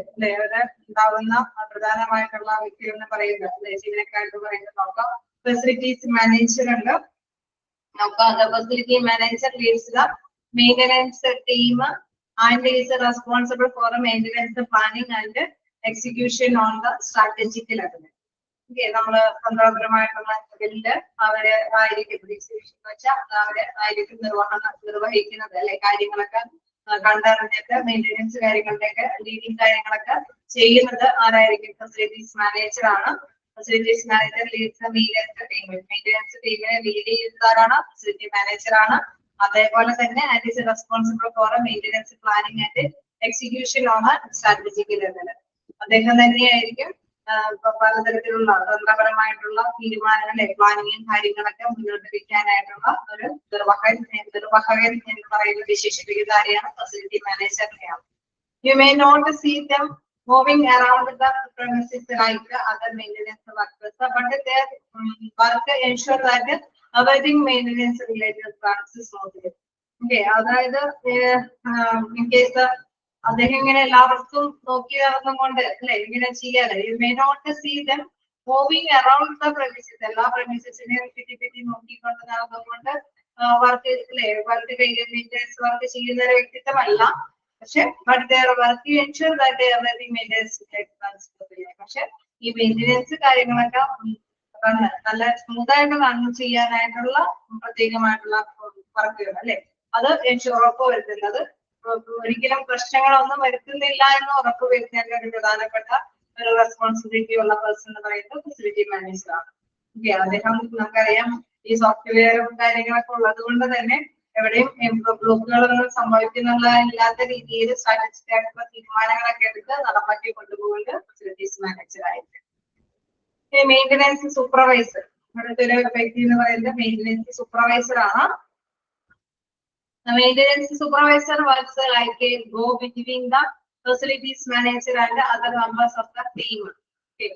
ഉണ്ടാവുന്ന പ്രധാനമായിട്ടുള്ള വ്യക്തികൾ എന്ന് പറയുന്നത് അല്ലെ, ജീവനക്കാർക്ക് പറയുന്നത് നോക്കാം. ഫെസിലിറ്റീസ് മാനേജർ ഉണ്ട്. നോക്കാം, the facility manager leads the maintenance team and is responsible for maintenance planning and execution on the strategic level. നമ്മള് തന്ത്രപരമായിട്ടുള്ള ലെവലില് അവര് ആയിരിക്കും അവര് ആയിരിക്കും നിർവഹിക്കുന്നത് അല്ലെ. കാര്യങ്ങളൊക്കെ കണ്ടറിഞ്ഞിട്ട് മെയിൻ്റെനൻസ് കാര്യങ്ങളുടെയൊക്കെ ലീഡിങ് കാര്യങ്ങളൊക്കെ ചെയ്യുന്നത് ആരായിരിക്കും? ഫെസിലിറ്റീസ് മാനേജർ ആണ്. ഫെസിലിറ്റീസ് മാനേജർ ലീഡ്സ് മെയിൻ്റെനൻസ് ടീമിൽ. മെയിൻ്റെനൻസ് ടീമിനെ ലീഡ് ചെയ്യുന്നതാണ് ഫെസിലിറ്റി മാനേജർ ആണ്. അതേപോലെ തന്നെ and is responsible for maintenance planning and execution on strategic level. അദ്ദേഹം തന്നെയായിരിക്കും പലതരത്തിലുള്ള തന്ത്രപരമായിട്ടുള്ള തീരുമാനങ്ങളെ പ്ലാനിങ്ങും കാര്യങ്ങളൊക്കെ മുന്നോട്ട് വയ്ക്കാനായിട്ടുള്ള ഒരു നിർവഹകൻ എന്ന് പറയുന്ന വിശേഷിപ്പിക്കുന്ന ആരെയാണ്? ഫെസിലിറ്റി മാനേജറിനെയാണ്. You may not see them moving around the premises like other maintenance workers, but their work ensure that everything maintenance related tasks is smoothly. Okay, അതായത് in case അദ്ദേഹം ഇങ്ങനെ എല്ലാവർക്കും നോക്കി നടന്നുകൊണ്ട് അല്ലെ ഇങ്ങനെ ചെയ്യാതെ. You may not see them moving around the premises. എല്ലാ പ്രെമിസസിനെയും ചുറ്റി നോക്കിക്കൊണ്ട് നടന്നുകൊണ്ട് വർക്ക് അല്ലെ വർക്ക് മെയിൻ്റെനൻസ് വർക്ക് ചെയ്യുന്ന ഒരു വ്യക്തിത്വമല്ല. പക്ഷെ but there work ensure that everything maintenance. പക്ഷെ ഈ മെയിൻ്റെനൻസ് കാര്യങ്ങളൊക്കെ നല്ല സ്മൂത്ത് ആയിട്ട് നടന്നു ചെയ്യാനായിട്ടുള്ള പ്രത്യേകമായിട്ടുള്ള വർക്കുകൾ അല്ലെ, അത് ഉറപ്പ് വരുത്തുന്നത് ഒരിക്കലും പ്രശ്നങ്ങളൊന്നും വരുത്തുന്നില്ല എന്ന് ഉറപ്പ് വരുത്തേണ്ട ഒരു പ്രധാനപ്പെട്ട ഒരു റെസ്പോൺസിബിലിറ്റി ഉള്ള പേഴ്സൺ എന്ന് പറയുന്നത് ഫെസിലിറ്റി മാനേജർ ആണ്. ഓക്കെ, അദ്ദേഹം നമുക്കറിയാം ഈ സോഫ്റ്റ്വെയറും കാര്യങ്ങളൊക്കെ ഉള്ളത് കൊണ്ട് തന്നെ എവിടെയും ബ്ലോക്കുകളൊന്നും സംഭവിക്കുന്നുള്ള ഇല്ലാത്ത രീതിയിൽ സ്ട്രാറ്റജിക് ആയിട്ടുള്ള തീരുമാനങ്ങളൊക്കെ എടുത്ത് നടപ്പാക്കി കൊണ്ടുപോകുന്നത് ഫെസിലിറ്റീസ് മാനേജർ ആയിരിക്കും. മെയിൻ്റെനൻസ് സൂപ്പർവൈസർ, അടുത്തൊരു വ്യക്തി എന്ന് പറയുന്നത് മെയിൻ്റെനൻസ് സൂപ്പർവൈസർ ആണ്. The maintenance supervisor works like a go between the facilities manager and other members of the team. Okay,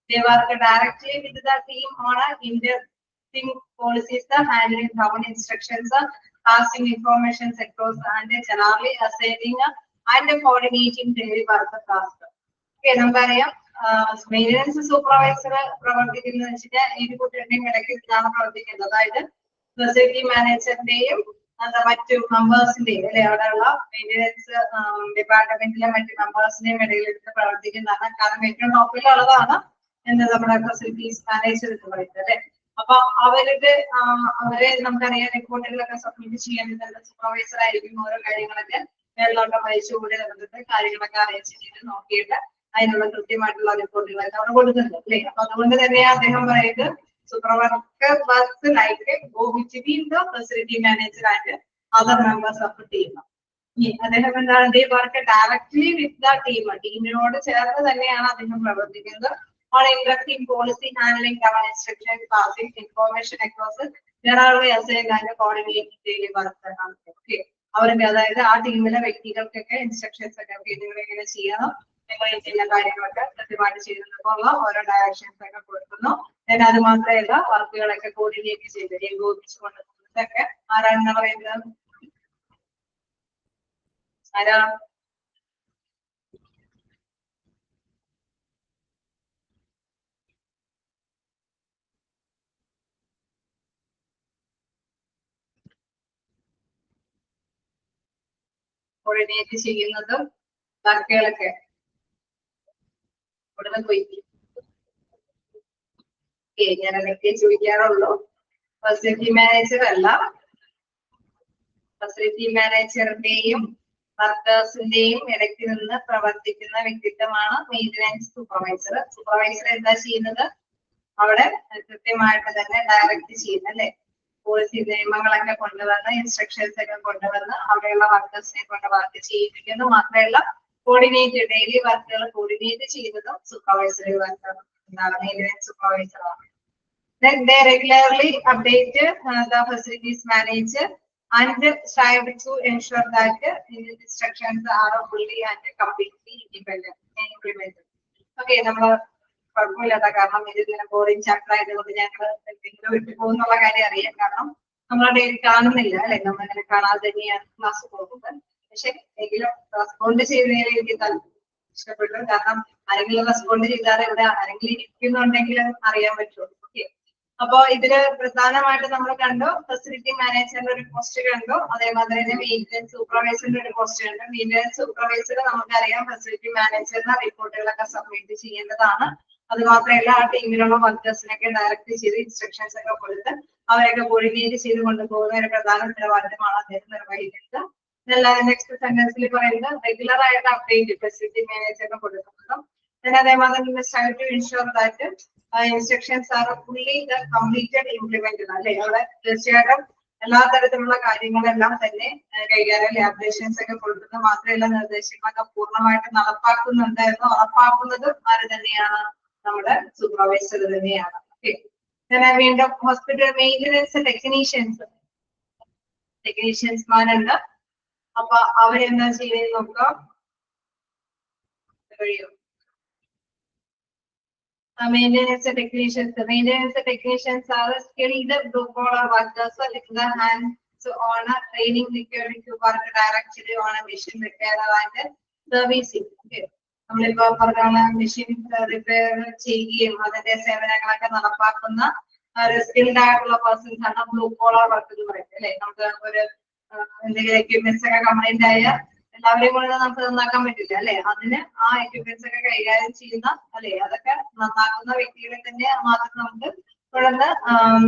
they work directly with the team on interesting policies, handling common instructions, passing information across, and generally assigning and coordinating daily work tasks. Okay, നമുക്കറിയാം maintenance supervisor പ്രവർത്തിക്കുന്നത് വെച്ചിട്ട് ഈ കുട്ടികളുടെയും ഇടയ്ക്ക് പ്രവർത്തിക്കുന്നത്. അതായത് facility മാനേജറിന്റെയും മറ്റു മെമ്പേഴ്സിന്റെയും അല്ലെ അവിടെയുള്ള മെയിൻ്റെനൻസ് ഡിപ്പാർട്ട്മെന്റിലെ മറ്റു മെമ്പേഴ്സിന്റെയും ഇടയിൽ എടുത്ത് പ്രവർത്തിക്കുന്നതാണ്. കാരണം ഏറ്റവും ടോപ്പിലുള്ളതാണ് എന്താ നമ്മുടെ ഫെസിലിറ്റീസ് മാനേജർ എന്ന് പറയുന്നത് അല്ലെ. അപ്പൊ അവരെ നമുക്കറിയാം റിപ്പോർട്ടുകളൊക്കെ സബ്മിറ്റ് ചെയ്യാൻ സൂപ്പർവൈസർ ആയിരിക്കും. ഓരോ കാര്യങ്ങളൊക്കെ മേലോട്ടം വഹിച്ചുകൂടി നടന്നിട്ട് കാര്യങ്ങളൊക്കെ അറേഞ്ച് ചെയ്ത് നോക്കിയിട്ട് അതിനുള്ള കൃത്യമായിട്ടുള്ള റിപ്പോർട്ടുകളൊക്കെ അവിടെ കൊടുക്കുന്നുണ്ട് അല്ലെ. അപ്പൊ അതുകൊണ്ട് തന്നെ അദ്ദേഹം പറയുന്നത് supervisor works like a go between the facility manager and other members of the team. അദ്ദേഹം എന്താണ്? They work directly with the team. ടീമിനോട് ചേർന്ന് തന്നെയാണ് അദ്ദേഹം പ്രവർത്തിക്കുന്നത്. on interacting policy handling common instructions, passing information across generally assigned and coordinating daily work. Okay. അവരുടെ അതായത് ആ ടീമിലെ വ്യക്തികൾക്കൊക്കെ ഇൻസ്ട്രക്ഷൻസ് ഒക്കെ നിങ്ങൾ എങ്ങനെ ചെയ്യണം, നിങ്ങൾ ചെയ്യുന്ന കാര്യങ്ങളൊക്കെ കൃത്യമായിട്ട് ചെയ്യുന്നതിനുള്ള ഓരോ ഡയറക്ഷൻസ് ഒക്കെ കൊടുക്കുന്നു. then അത് മാത്രമല്ല വർക്കുകളൊക്കെ കോർഡിനേറ്റ് ചെയ്ത് ഏകോപിപ്പിച്ച് കൊണ്ടുപോകുന്നതൊക്കെ ആരാണെന്ന് പറയുന്നത്? ആരാ? കോർഡിനേറ്റ് ചെയ്യുന്നതും വർക്കുകളൊക്കെ ഇവിടുന്ന് പോയി ഞാൻ അതൊക്കെ ചോദിക്കാറുള്ളൂ. ഫെസിലിറ്റി മാനേജർ അല്ല, ഫെസിലിറ്റി മാനേജറിന്റെയും വർക്കേഴ്സിന്റെയും ഇടയ്ക്ക് നിന്ന് പ്രവർത്തിക്കുന്ന വ്യക്തിത്വമാണ് മെയിന്റനൻസ് സൂപ്പർവൈസർ. സൂപ്പർവൈസർ എന്താ ചെയ്യുന്നത്? അവിടെ കൃത്യമായിട്ട് തന്നെ ഡയറക്റ്റ് ചെയ്യുന്നത് അല്ലെ, പോളിസി നിയമങ്ങളൊക്കെ കൊണ്ടുവന്ന് ഇൻസ്ട്രക്ഷൻസ് ഒക്കെ കൊണ്ടുവന്ന് അവിടെയുള്ള വർക്കേഴ്സിനെ കൊണ്ട് വർക്ക് ചെയ്യിപ്പിക്കുന്നു. മാത്രമല്ല കോർഡിനേറ്റ് ഡെയിലി വർക്കുകൾ കോർഡിനേറ്റ് ചെയ്യുന്നതും സൂപ്പർവൈസറി വർക്കാണ്. എന്താണ്? മെയിന്റനൻസ് സൂപ്പർവൈസർ ആണ്. Then they regularly update the facilities manager and strive to ensure that the instructions are fully and completely implemented. Okay, നമ്മൾ കുഴപ്പമില്ലാത്ത കാരണം ഇതിങ്ങനെ ബോറിംഗ് ചാപ്റ്റർ ആയതുകൊണ്ട് ഞങ്ങൾ എന്തെങ്കിലും വിട്ടു പോകുന്നുള്ള കാര്യം അറിയാം. കാരണം നമ്മളെ ഡെയിലി കാണുന്നില്ല അല്ലെ, നമ്മളിങ്ങനെ കാണാതെ തന്നെയാണ് ക്ലാസ് പോകുന്നത്. പക്ഷെ എങ്കിലും റെസ്പോണ്ട് ചെയ്യുന്നതിൽ എനിക്ക് ഇഷ്ടപ്പെട്ടു. കാരണം ആരെങ്കിലും റെസ്പോണ്ട് ചെയ്താൽ ഇവിടെ ആരെങ്കിലും ഇരിക്കുന്നുണ്ടെങ്കിൽ അറിയാൻ പറ്റുള്ളൂ. ഓക്കെ, അപ്പൊ ഇതില് പ്രധാനമായിട്ട് നമ്മൾ കണ്ടു ഫെസിലിറ്റി മാനേജറിന്റെ ഒരു പോസ്റ്റ് കണ്ടു, അതേമാതിരി തന്നെ മെയിന്റനൻസ് സൂപ്പർവൈസറിന്റെ ഒരു പോസ്റ്റ് കണ്ടു. മെയിന്റനൻസ് സൂപ്പർവൈസർ നമുക്കറിയാം ഫെസിലിറ്റി മാനേജറിന് റിപ്പോർട്ടുകളൊക്കെ സബ്മിറ്റ് ചെയ്യേണ്ടതാണ്. അത് മാത്രമല്ല ആ ടീമിലുള്ള വർക്കേഴ്സിനൊക്കെ ഡയറക്റ്റ് ചെയ്ത് ഇൻസ്ട്രക്ഷൻസ് ഒക്കെ കൊടുത്ത് അവരൊക്കെ കോർഡിനേറ്റ് ചെയ്ത് കൊണ്ടുപോകുന്ന ഒരു പ്രധാന ഉത്തരവാദിത്തമാണ് അദ്ദേഹം നിർവഹിക്കുന്നത്. നെക്സ്റ്റ് സെന്റൻസിൽ പറയുന്നത് റെഗുലർ ആയിട്ട് അപ്ഡേറ്റ് ഫെസിലിറ്റി മാനേജറിന് കൊടുക്കുന്നത്. അതേമാതിരി to ensure that instructions are fully completed implemented അല്ലെ. അവിടെ തീർച്ചയായിട്ടും എല്ലാ തരത്തിലുള്ള കാര്യങ്ങളെല്ലാം തന്നെ കൈകാര്യം ലാബറേഷൻസ് ഒക്കെ കൊടുക്കുന്നത്. മാത്രമല്ല നിർദ്ദേശങ്ങളൊക്കെ പൂർണ്ണമായിട്ട് നടപ്പാക്കുന്നുണ്ട് എന്ന് ഉറപ്പാക്കുന്നത് ആര് തന്നെയാണ്? നമ്മുടെ സൂപ്പർവൈസർ തന്നെയാണ്. ഓക്കെ, വീണ്ടും ഹോസ്പിറ്റൽ മെയിന്റനൻസ് ടെക്നീഷ്യൻസ്മാരുണ്ട്. അപ്പൊ അവരെന്താ ചെയ്യുന്നത് നോക്കാം. കഴിയും maintenance technicians are skilled blue-collar workers with the hands on training required to work directly on a machine repair and servicing. Okay, നമ്മളിപ്പോ പറഞ്ഞ മെഷീൻ റിപ്പയർ ചെയ്യുകയും അതിന്റെ സേവനങ്ങളൊക്കെ നടപ്പാക്കുന്ന സ്കിൽഡ് ആയിട്ടുള്ള പേഴ്സൺസ് ആണ് ബ്ലൂ കോളർ വർക്ക് എന്ന് പറയുന്നത് അല്ലെ. നമുക്ക് ഒരു എന്തെങ്കിലും എക്യുപ്മെന്റ്സ് ഒക്കെ കംപ്ലൈന്റ് ആയ എല്ലാവരെയും കൊണ്ട് നമുക്ക് നന്നാക്കാൻ പറ്റില്ല അല്ലെ. അതിന് ആ എക്യുപ്മെന്റ്സ് ഒക്കെ കൈകാര്യം ചെയ്യുന്ന അല്ലെ, അതൊക്കെ നന്നാക്കുന്ന വ്യക്തികളെ തന്നെ മാത്രം നമുക്ക് തുടർന്ന്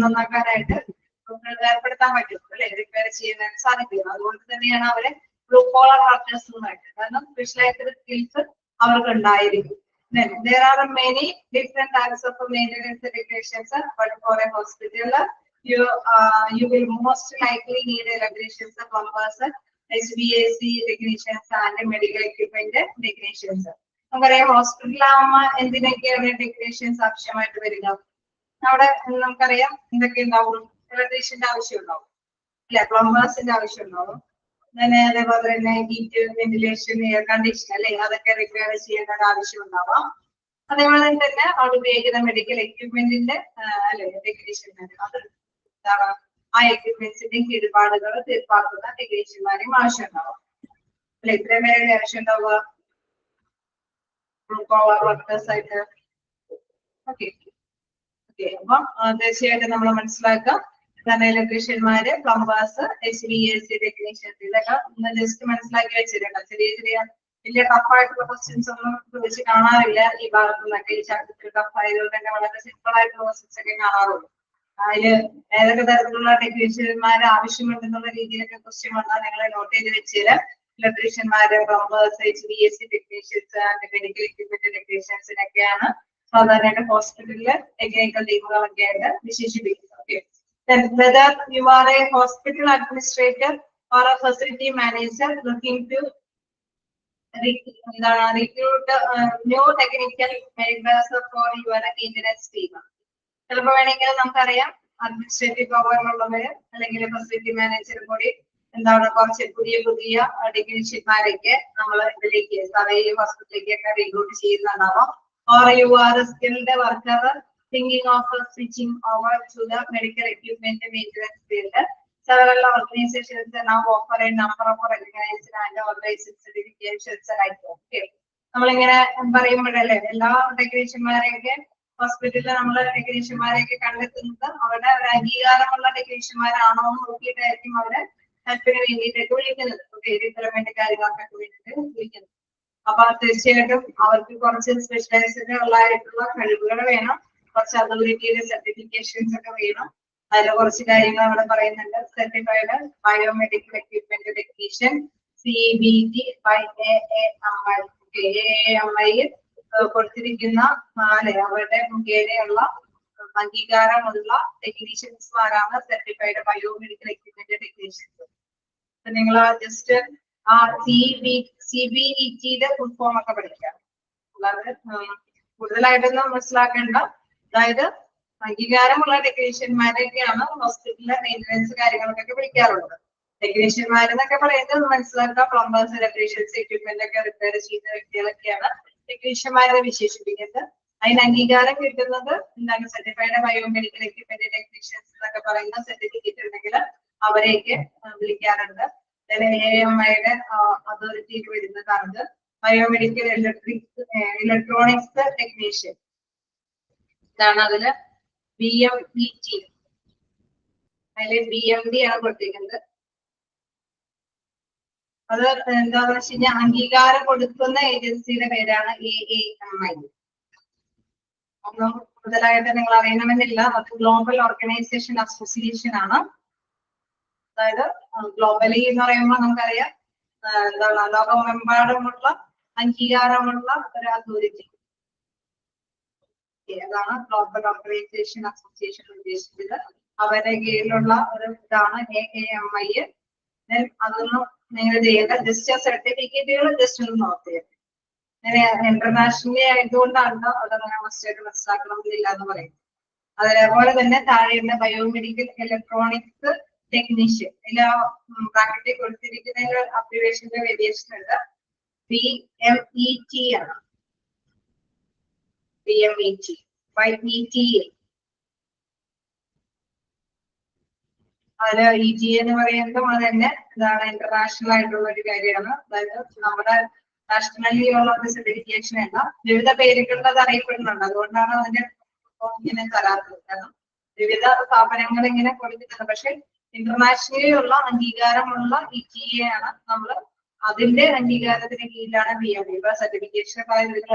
നന്നാക്കാനായിട്ട് ഏർപ്പെടുത്താൻ പറ്റും അല്ലെ, റിപ്പയർ ചെയ്യാനായിട്ട് സാധിക്കും. അതുകൊണ്ട് തന്നെയാണ് അവരെ ബ്ലൂ കോളർ വർക്കേഴ്സ് എന്ന് പറയുന്നത്. കാരണം സ്പെഷ്യലൈസ്ഡ് സ്കിൽസ് അവർക്ക് ഉണ്ടായിരിക്കും. There are many different types of maintenance technicians, but for a hospital, you will most likely need electricians, plumbers, HVAC technicians, and medical equipment technicians. നമുക്കറിയാം ഹോസ്പിറ്റലാകുമ്പോൾ എന്തിനൊക്കെയാണ് ടെക്നീഷ്യൻസ് ആവശ്യമായിട്ട് വരിക? അവിടെ നമുക്കറിയാം എന്തൊക്കെ ഉണ്ടാവും. ഇലക്ട്രീഷ്യന്റെ ആവശ്യം ഉണ്ടാവും അല്ലെ, പ്ലംബേഴ്സിന്റെ ആവശ്യം ഉണ്ടാവും. അതേപോലെ തന്നെ ഹീറ്റ്, വെന്റിലേഷൻ, എയർ കണ്ടീഷൻ അല്ലെ, അതൊക്കെ റിപ്പയർ ചെയ്യേണ്ട ഒരു ആവശ്യം ഉണ്ടാവാം. അതേപോലെ തന്നെ അവിടെ ഉപയോഗിക്കുന്ന മെഡിക്കൽ എക്യുപ്മെന്റിന്റെ അല്ലെ ടെക്നീഷ്യന്മാർ, അത് എന്താണ് ആ എക്യുപ്മെന്റ്സിന്റെ കേടുപാടുകൾ തീർപ്പാക്കുന്ന ടെക്നീഷ്യന്മാരെയും ആവശ്യം ഉണ്ടാവാം അല്ലെ. ഇത്രയും പേരുടെ ആവശ്യം ഉണ്ടാവുക വർക്കേഴ്സ് ആയിട്ട്. ഓക്കെ ഓക്കെ, അപ്പം തീർച്ചയായിട്ടും നമ്മൾ മനസ്സിലാക്കാം ഇലക്ട്രീഷ്യന്മാര്, പ്ലംബേഴ്സ്, HVAC ടെക്നീഷ്യൻസ്, ഇതൊക്കെ ഒന്ന് ജസ്റ്റ് മനസ്സിലാക്കി വെച്ചിട്ടുണ്ട്. ചെറിയ ചെറിയ വലിയ ടഫായിട്ടുള്ള ക്വസ്റ്റ്യൻസ് ഒന്നും ചോദിച്ച് കാണാറില്ല ഈ ഭാഗത്തു നിന്നൊക്കെ. ഈ ചാപ്റ്റർ ടഫ് ആയതുകൊണ്ട് തന്നെ വളരെ സിമ്പിൾ ആയിട്ടുള്ള ക്വസ്റ്റ്യൻസ് ഒക്കെ കാണാറുള്ളൂ. അതില് ഏതൊക്കെ തരത്തിലുള്ള ടെക്നീഷ്യന്മാർ ആവശ്യമുണ്ടെന്നുള്ള രീതിയിലൊക്കെ ക്വസ്റ്റ്യൻ വന്നാൽ നിങ്ങൾ നോട്ട് ചെയ്ത് വെച്ചാല് ഇലക്ട്രീഷ്യന്മാര്, plumbers, HVAC technicians and medical equipment ടെക്നീഷ്യൻസിനൊക്കെയാണ് സാധാരണയായിട്ട് ഹോസ്പിറ്റലില് ടെക്നിക്കൽ ടീമുകളൊക്കെ ആയിട്ട് വിശേഷിപ്പിക്കുന്നത്. Okay, then whether you are a hospital administrator or a facility manager looking to എന്താണ് recruit new technical members for your maintenance team. ചിലപ്പോൾ വേണമെങ്കിൽ നമുക്കറിയാം അഡ്മിനിസ്ട്രേറ്റീവ് പവറിലുള്ളവര് അല്ലെങ്കിൽ ഫെസിലിറ്റി മാനേജർ കൂടി എന്താണ് കുറച്ച് പുതിയ ടെക്നീഷ്യന്മാരൊക്കെ നമ്മൾ ഇതിലേക്ക് സർവേ ഹോസ്പിറ്റലിലേക്കൊക്കെ റിക്രൂട്ട് ചെയ്യുന്നുണ്ടാവാം. Or you are skilled worker thinking of switching over to the medical equipment maintenance field. Several organizations now offer a number of recognized and authorized certifications like okay. നമ്മളിങ്ങനെ പറയുമ്പോഴല്ലേ എല്ലാ ടെക്നീഷ്യന്മാരെയൊക്കെ ഹോസ്പിറ്റലിൽ നമ്മൾ ടെക്നീഷ്യന്മാരെയൊക്കെ കണ്ടെത്തുന്നത് അവരുടെ ഒരു അംഗീകാരമുള്ള ടെക്നീഷ്യന്മാരാണോ എന്ന് നോക്കിയിട്ടായിരിക്കും അവരെ ഹെൽപ്പിന് വേണ്ടിയിട്ടൊക്കെ വിളിക്കുന്നത്. ഇത്തരമേന്റെ കാര്യങ്ങൾക്കൊക്കെ വേണ്ടിയിട്ട് വിളിക്കുന്നത്. അപ്പൊ തീർച്ചയായിട്ടും അവർക്ക് കുറച്ച് സ്പെഷ്യലൈസ്ഡ് ഉള്ളതായിട്ടുള്ള കഴിവുകൾ വേണം, കുറച്ച് അതോറിറ്റിയുടെ സർട്ടിഫിക്കേഷൻസ് ഒക്കെ വേണം. അതിൽ കുറച്ച് കാര്യങ്ങൾ അവിടെ പറയുന്നുണ്ട്. Certified biomedical equipment technician CBT by AAMI കൊടുത്തിരിക്കുന്ന അവരുടെ മുഖേനയുള്ള അംഗീകാരമുള്ള ടെക്നീഷ്യൻസ്മാരാണ് സർട്ടിഫൈഡ് ബയോമെഡിക്കൽ എക്വിപ്മെന്റ് ടെക്നീഷ്യൻസ്. നിങ്ങൾ ജസ്റ്റ് ആ CBETയുടെ ഫുൾ ഫോം ഒക്കെ പഠിക്കാം. അല്ലാതെ കൂടുതലായിട്ടൊന്നും മനസ്സിലാക്കേണ്ട. അതായത് അംഗീകാരമുള്ള ടെക്നീഷ്യന്മാരെയൊക്കെയാണ് ഹോസ്പിറ്റലിലെ മെയിൻ്റനൻസ് കാര്യങ്ങൾക്കൊക്കെ വിളിക്കാറുള്ളത്. ടെക്നീഷ്യന്മാരെന്നൊക്കെ പറയുന്നത് മനസ്സിലാക്കുക പ്ലംബേഴ്സ്, ഇലക്ട്രീഷ്യൻസ്, എക്വിപ്മെന്റ് ഒക്കെ റിപ്പയർ ചെയ്യുന്ന വ്യക്തികളൊക്കെയാണ് ടെക്നീഷ്യന്മാരെ വിശേഷിപ്പിക്കുന്നത്. അതിന് അംഗീകാരം കിട്ടുന്നത് എന്താണ് സർട്ടിഫൈഡ് ബയോമെഡിക്കൽ എക്വിപ്മെന്റ് ടെക്നീഷ്യൻസ് എന്നൊക്കെ പറയുന്ന സർട്ടിഫിക്കറ്റ് ഉണ്ടെങ്കിൽ അവരെയൊക്കെ വിളിക്കാറുണ്ട്. AAMIയുടെ അതോറിറ്റിയിൽ വരുന്നതാണ് ബയോമെഡിക്കൽ ഇലക്ട്രോണിക്സ് ടെക്നീഷ്യൻ. ഇതാണ് അതില് BMET. അതില് BMD ആണ് കൊടുത്തിരിക്കുന്നത്. അത് എന്താന്ന് വെച്ച് കഴിഞ്ഞാൽ അംഗീകാരം കൊടുക്കുന്ന ഏജൻസിയുടെ പേരാണ് AAMI. ഒന്നും കൂടുതലായിട്ട് നിങ്ങൾ അറിയണമെന്നില്ല. അത് ഗ്ലോബൽ ഓർഗനൈസേഷൻ അസോസിയേഷൻ ആണ്. അതായത് ഗ്ലോബലി എന്ന് പറയുമ്പോൾ നമുക്കറിയാം എന്താണ് ലോകമെമ്പാടുമുള്ള അംഗീകാരമുള്ള ഒരു അതോറിറ്റി. അതാണ് ഗ്ലോബൽ ഓർഗനൈസേഷൻ അസോസിയേഷൻ ഉദ്ദേശിച്ചത്. അവരുടെ കീഴിലുള്ള ഒരു ഇതാണ് AAMI. അതൊന്നും നിങ്ങൾ ചെയ്യേണ്ട. ജസ്റ്റ് സർട്ടിഫിക്കറ്റുകൾ ജസ്റ്റ് ഒന്ന് നോക്കിയത്. ഇന്റർനാഷണലി ആയതുകൊണ്ടാണ് അതങ്ങനെ മസ്റ്റായിട്ട് മനസ്സിലാക്കണമെന്നില്ല എന്ന് പറയുന്നത്. അതേപോലെ തന്നെ താഴെയുള്ള ബയോമെഡിക്കൽ ഇലക്ട്രോണിക്സ് ടെക്നീഷ്യൻ. ഇതിൽ ബ്രാക്കറ്റിൽ കൊടുത്തിരിക്കുന്ന അബ്രിവേഷന്റെ വേരിയേഷൻ ഉണ്ട്. BMET ആണ്. BMET YETA. അതില് ETA എന്ന് പറയുമ്പോൾ അത് തന്നെ ഇതാണ് ഇന്റർനാഷണൽ ആയിട്ടുള്ള ഒരു കാര്യമാണ്. അതായത് നമ്മുടെ നാഷണലി ഉള്ള ഒരു സർട്ടിഫിക്കേഷൻ അല്ല. വിവിധ പേരുകളിൽ അത് അറിയപ്പെടുന്നുണ്ട്. അതുകൊണ്ടാണ് അതിന്റെ ഇങ്ങനെ തരാത്തത്. കാരണം വിവിധ സ്ഥാപനങ്ങൾ ഇങ്ങനെ കൊടുക്കുന്നുണ്ട്. പക്ഷെ ഇന്റർനാഷണലി ഉള്ള അംഗീകാരമുള്ള ETA ആണ് നമ്മൾ. അതിന്റെ അംഗീകാരത്തിന് കീഴിലാണ് BME സർട്ടിഫിക്കേഷൻ ഒക്കെ ആയത്.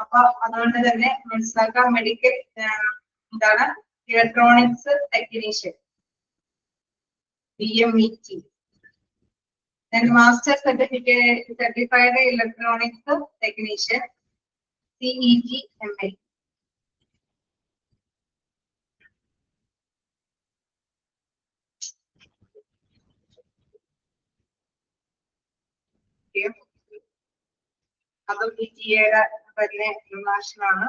അപ്പൊ അതുകൊണ്ട് തന്നെ മനസ്സിലാക്കാം മെഡിക്കൽ എന്താണ് electronics technician BMET. Then master certificate certified electronics technician CEGMA. അതും ETA തന്നെ ഇന്റർനാഷണൽ ആണ്.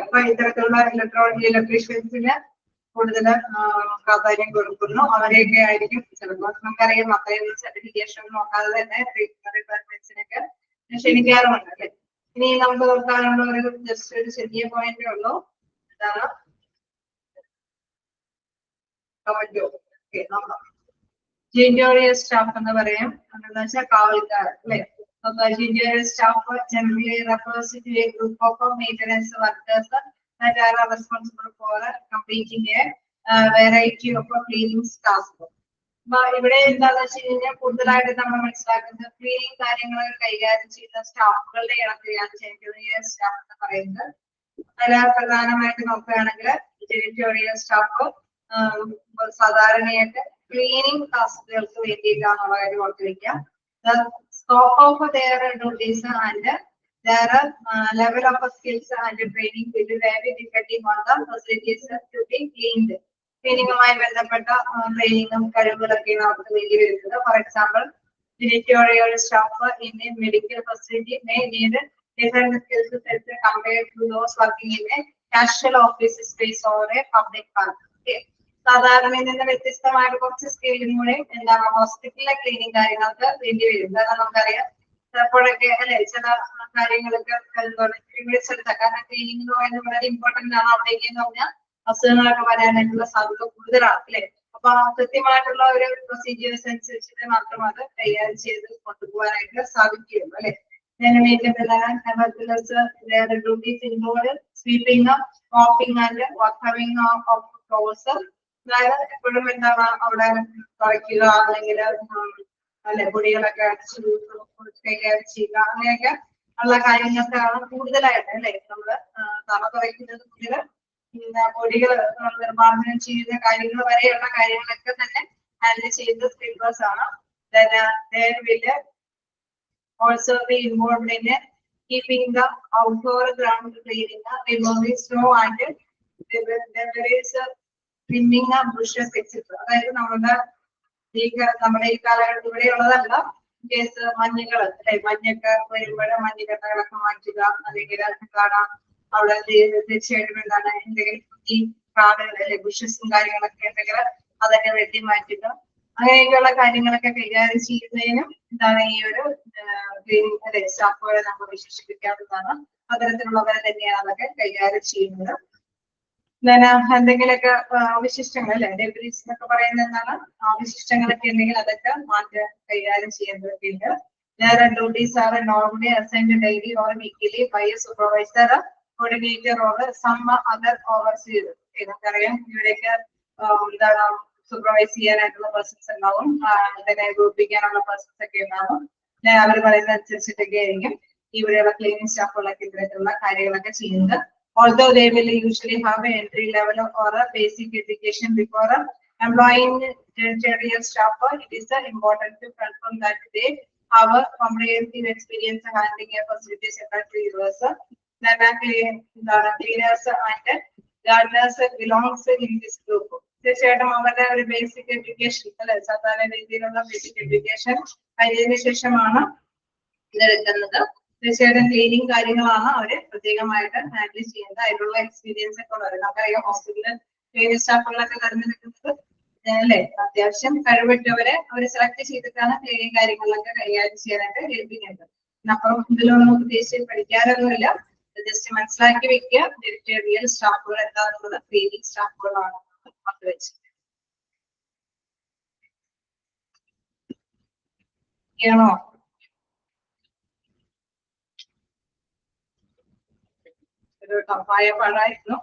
അപ്പൊ ഇത്തരത്തിലുള്ള ഇലക്ട്രീഷ്യൻസിന് കൂടുതൽ പ്രാധാന്യം കൊടുക്കുന്നു. അവരെയൊക്കെ ആയിരിക്കും ചിലപ്പോൾ നമുക്കറിയാം അത്രയും സർട്ടിഫിക്കേഷൻ നോക്കാതെ തന്നെ റിക്വയർമെന്റ്സിനൊക്കെ ക്ഷണിക്കാറുമുണ്ട് അല്ലെ. ഇനി നമുക്ക് നോക്കാനുള്ള ഒരു ജസ്റ്റ് ഒരു ചെറിയ പോയിന്റേ ഉള്ളൂ. ഇതാണ് ജൂനിയർ സ്റ്റാഫ് എന്ന് പറയാം. എന്താ വെച്ചാൽ കാവൽക്കാർ അല്ലെ. Junior staff generally refers to a group of maintenance workers that are responsible for completing a variety of cleaning tasks. ഇവിടെ എന്താണെന്ന് വെച്ച് കഴിഞ്ഞാൽ കൂടുതലായിട്ട് നമ്മൾ മനസ്സിലാക്കുന്നത് ക്ലീനിങ് കാര്യങ്ങൾ കൈകാര്യം ചെയ്യുന്ന സ്റ്റാഫുകളുടെ ഇടത്തിലാണ് ജൂനിയർ സ്റ്റാഫ് എന്ന് പറയുന്നത്. അതിൽ പ്രധാനമായിട്ട് നോക്കുകയാണെങ്കിൽ ജൂനിയർ സ്റ്റാഫ് സാധാരണയായിട്ട് ക്ലീനിങ് ടാസ്കുകൾക്ക് വേണ്ടിയിട്ടാണെന്നുള്ള കാര്യം ഓർത്തിരിക്കാം. The scope of their duties and their level of skills and training will vary depending on the facilities to be cleaned. ക്ലീനിങ്ങുമായി ബന്ധപ്പെട്ട ട്രെയിനിങ്ങും കഴിവുകളൊക്കെയാണ് അവർക്ക് വേണ്ടി വരുന്നത്. For example, janitorial staff in a medical facility may need different skill sets compared to those working in a casual office space or a public park. സാധാരണയിൽ നിന്ന് വ്യത്യസ്തമായിട്ട് കുറച്ച് സ്കില്ലും കൂടെ എന്താണ് ഹോസ്പിറ്റലിലെ ക്ലീനിങ് കാര്യങ്ങൾക്ക് വേണ്ടി വരും. കാരണം നമുക്കറിയാം ചിലപ്പോഴൊക്കെ അല്ലെ ചില കാര്യങ്ങളൊക്കെ എടുത്താൽ, കാരണം ക്ലീനിങ് എന്ന് പറയുന്നത് വളരെ ഇമ്പോർട്ടന്റ് ആണ്. അവിടേക്ക് എന്ന് പറഞ്ഞാൽ അസുഖങ്ങളൊക്കെ വരാനായിട്ടുള്ള സാധ്യത കൂടുതലാണ് അല്ലെ. അപ്പൊ കൃത്യമായിട്ടുള്ള ഒരു പ്രൊസീജിയേഴ്സ് അനുസരിച്ചിട്ട് മാത്രം അത് കൈകാര്യം ചെയ്ത് കൊണ്ടുപോകാനായിട്ട് സാധിക്കുകയുള്ളൂ അല്ലെ. Duties include sweeping, mopping and watering of floors. അതായത് എപ്പോഴും എന്താണ് അവിടെ തുറയ്ക്കുക, അല്ലെങ്കിൽ അല്ലെ പൊടികളൊക്കെ കൈകാര്യം ചെയ്യുക, അങ്ങനെയൊക്കെ ഉള്ള കാര്യങ്ങൾക്കാണ് കൂടുതലായിട്ട് അല്ലെ നമ്മള് തറ തുറയ്ക്കുന്നത് മുതൽ പൊടികൾ നിർമ്മാർജ്ജനം ചെയ്യുന്ന കാര്യങ്ങൾ വരെയുള്ള കാര്യങ്ങളൊക്കെ തന്നെ ഹാൻഡിൽ ചെയ്യുന്ന സ്ലീപ്പേഴ്സ് ആണ്. They will also be involved in keeping the outdoor ground cleaning, removing snow and trimming bushes etc. അതായത് നമ്മുടെ ഈ കാലഘട്ടത്തിൽ ഇവിടെയുള്ളതല്ല, കേസ് മഞ്ഞുകൾ അല്ലെ, മഞ്ഞൊക്കെ വരുമ്പോഴേ മഞ്ഞുകട്ടകളൊക്കെ മാറ്റുക, അല്ലെങ്കിൽ കാണാം അവിടെ തീർച്ചയായിട്ടും എന്താണ് എന്തെങ്കിലും ഈ കാടുകൾ അല്ലെ ബുഷസും കാര്യങ്ങളൊക്കെ ഉണ്ടെങ്കിൽ അതൊക്കെ വെട്ടി മാറ്റുക, അങ്ങനെയൊക്കെയുള്ള കാര്യങ്ങളൊക്കെ കൈകാര്യം ചെയ്യുന്നതിനും എന്താണ് ഈ ഒരു ക്ലീനിങ് അല്ലെ സ്റ്റാഫുകളെ നമ്മൾ വിശേഷിപ്പിക്കാവുന്നതാണ്. അത്തരത്തിലുള്ളവരെ തന്നെയാണ് അതൊക്കെ കൈകാര്യം ചെയ്യുന്നത്. എന്തെങ്കിലുമൊക്കെ അവശിഷ്ടങ്ങൾ അല്ലെ ഡെബ്രീസ് എന്നൊക്കെ പറയുന്നത് എന്താണ്, അവശിഷ്ടങ്ങളൊക്കെ ഉണ്ടെങ്കിൽ അതൊക്കെ മാറ്റാൻ കൈകാര്യം ചെയ്യേണ്ടതൊക്കെ ഉണ്ട്. Their duties are normally assigned daily or weekly by a supervisor, coordinator or some other overseer. നമുക്കറിയാം ഇവിടേക്ക് എന്താണ് സൂപ്പർവൈസ് ചെയ്യാനായിട്ടുള്ള പേഴ്സൺസ് ഉണ്ടാവും, അതിനെ ഗ്രൂപ്പിക്കാനുള്ള പേഴ്സൺസ് ഒക്കെ ഉണ്ടാവും. അവർ പറയുന്ന അനുസരിച്ചിട്ടൊക്കെ ആയിരിക്കും ഇവിടെയുള്ള ക്ലീനിങ് സ്റ്റാഫുകളൊക്കെ ഇത്തരത്തിലുള്ള കാര്യങ്ങളൊക്കെ ചെയ്യുന്നത്. Although they will usually have an entry level or a basic education before employing janitorial staff, it is important to confirm that they have a comprehensive experience handling a facility secretary years. Cleaners and gardeners belongs in this group. തീർച്ചയായിട്ടും അവരുടെ ഒരു basic education അല്ലെ, സാധാരണ രീതിയിലുള്ള basic education കഴിഞ്ഞതിന് ശേഷമാണ് ഇതെടുക്കുന്നത്. തീർച്ചയായിട്ടും cleaning കാര്യങ്ങളാണ് അവര് പ്രത്യേകമായിട്ട് ഹാൻഡിൽ ചെയ്യുന്നത്. അതിനുള്ള എക്സ്പീരിയൻസ് ഒക്കെ ഉള്ളത് നമുക്കറിയാം. ഹോസ്പിറ്റലിൽ ക്ലീനിങ് സ്റ്റാഫുകളൊക്കെ തെരഞ്ഞെടുക്കുന്നത് അല്ലെ അത്യാവശ്യം കഴിവിട്ടവരെ അവർ സെലക്ട് ചെയ്തിട്ടാണ് ക്ലീനിങ് കാര്യങ്ങളിലൊക്കെ കൈകാര്യം ചെയ്യാനായിട്ട് ഏൽപ്പിക്കുന്നത്. അപ്പുറം ഇതിലൊന്നും ഉദ്ദേശിച്ച് പഠിക്കാനൊന്നുമില്ല, ജസ്റ്റ് മനസ്സിലാക്കി വെക്കുക ജനിറ്റോറിയൽ സ്റ്റാഫുകൾ എന്താണെന്നുള്ളത് ക്ലീനിങ് സ്റ്റാഫുകളാണ് അത് വെച്ച്. ണോ ഒരു ടഫായ പാടായിരുന്നു.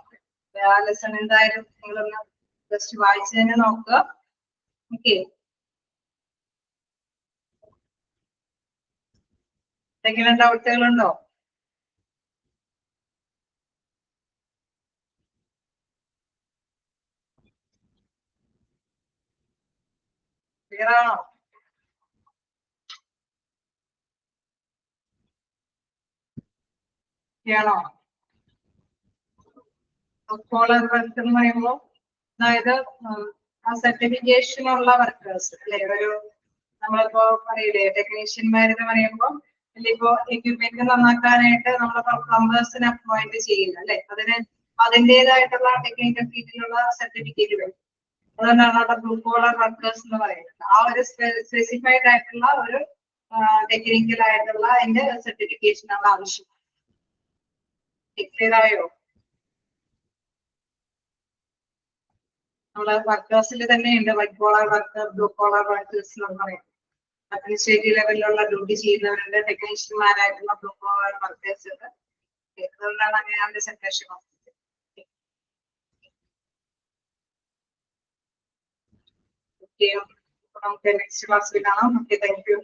ആ ലെസൺ എന്തായാലും നിങ്ങളൊന്ന് ജസ്റ്റ് വായിച്ചു തന്നെ നോക്കുക. ഓക്കെ, എന്തെങ്കിലും ഡൗട്ടുകളുണ്ടോ? ക്ലിയർ ആണോ? ണോ സ്കോളർ വർക്ക് എന്ന് പറയുമ്പോൾ അതായത് ആ സർട്ടിഫിക്കേഷനുള്ള വർക്കേഴ്സ് അല്ലെ, ഒരു നമ്മളിപ്പോ പറയില്ലേ ടെക്നീഷ്യന്മാരെന്ന് പറയുമ്പോൾ ഇപ്പൊ എക്യുപ്മെന്റ് നന്നാക്കാനായിട്ട് നമ്മളിപ്പോ പ്ലംബേഴ്സിനെ അപ്പോയിന്റ് ചെയ്യുന്നു അല്ലെ, അതിന് അതിൻ്റെതായിട്ടുള്ള ടെക്നിക്കൽ ഫീൽഡിലുള്ള സർട്ടിഫിക്കറ്റ് വേണം. അതുകൊണ്ടാണ് അവിടെ ബ്ലൂ കോളർ വർക്കേഴ്സ് എന്ന് പറയുന്നത്. ആ ഒരു സ്പെസിഫൈഡ് ആയിട്ടുള്ള ഒരു ടെക്നിക്കൽ ആയിട്ടുള്ള അതിന്റെ സർട്ടിഫിക്കേഷൻ ആണ് ആവശ്യം. ക്ലിയർ ആയോ? നമ്മളെ വർക്കേഴ്സിൽ തന്നെ ഉണ്ട് white collar worker, blue collar workers എന്ന് പറയും. അഡ്മിനിസ്ട്രേറ്റീവ് ലെവലിലുള്ള ഡ്യൂട്ടി ചെയ്യുന്നവരുണ്ട്, ടെക്നീഷ്യന്മാരായിട്ടുള്ള ബ്ലൂ കോളർ വർക്കേഴ്സ് ഉണ്ട്. അതുകൊണ്ടാണ് അങ്ങനെ അതിന്റെ സെപ്പറേഷൻ വന്നത്. നമുക്ക് നെക്സ്റ്റ് ക്ലാസ്സിൽ കാണാം. Okay, thank you.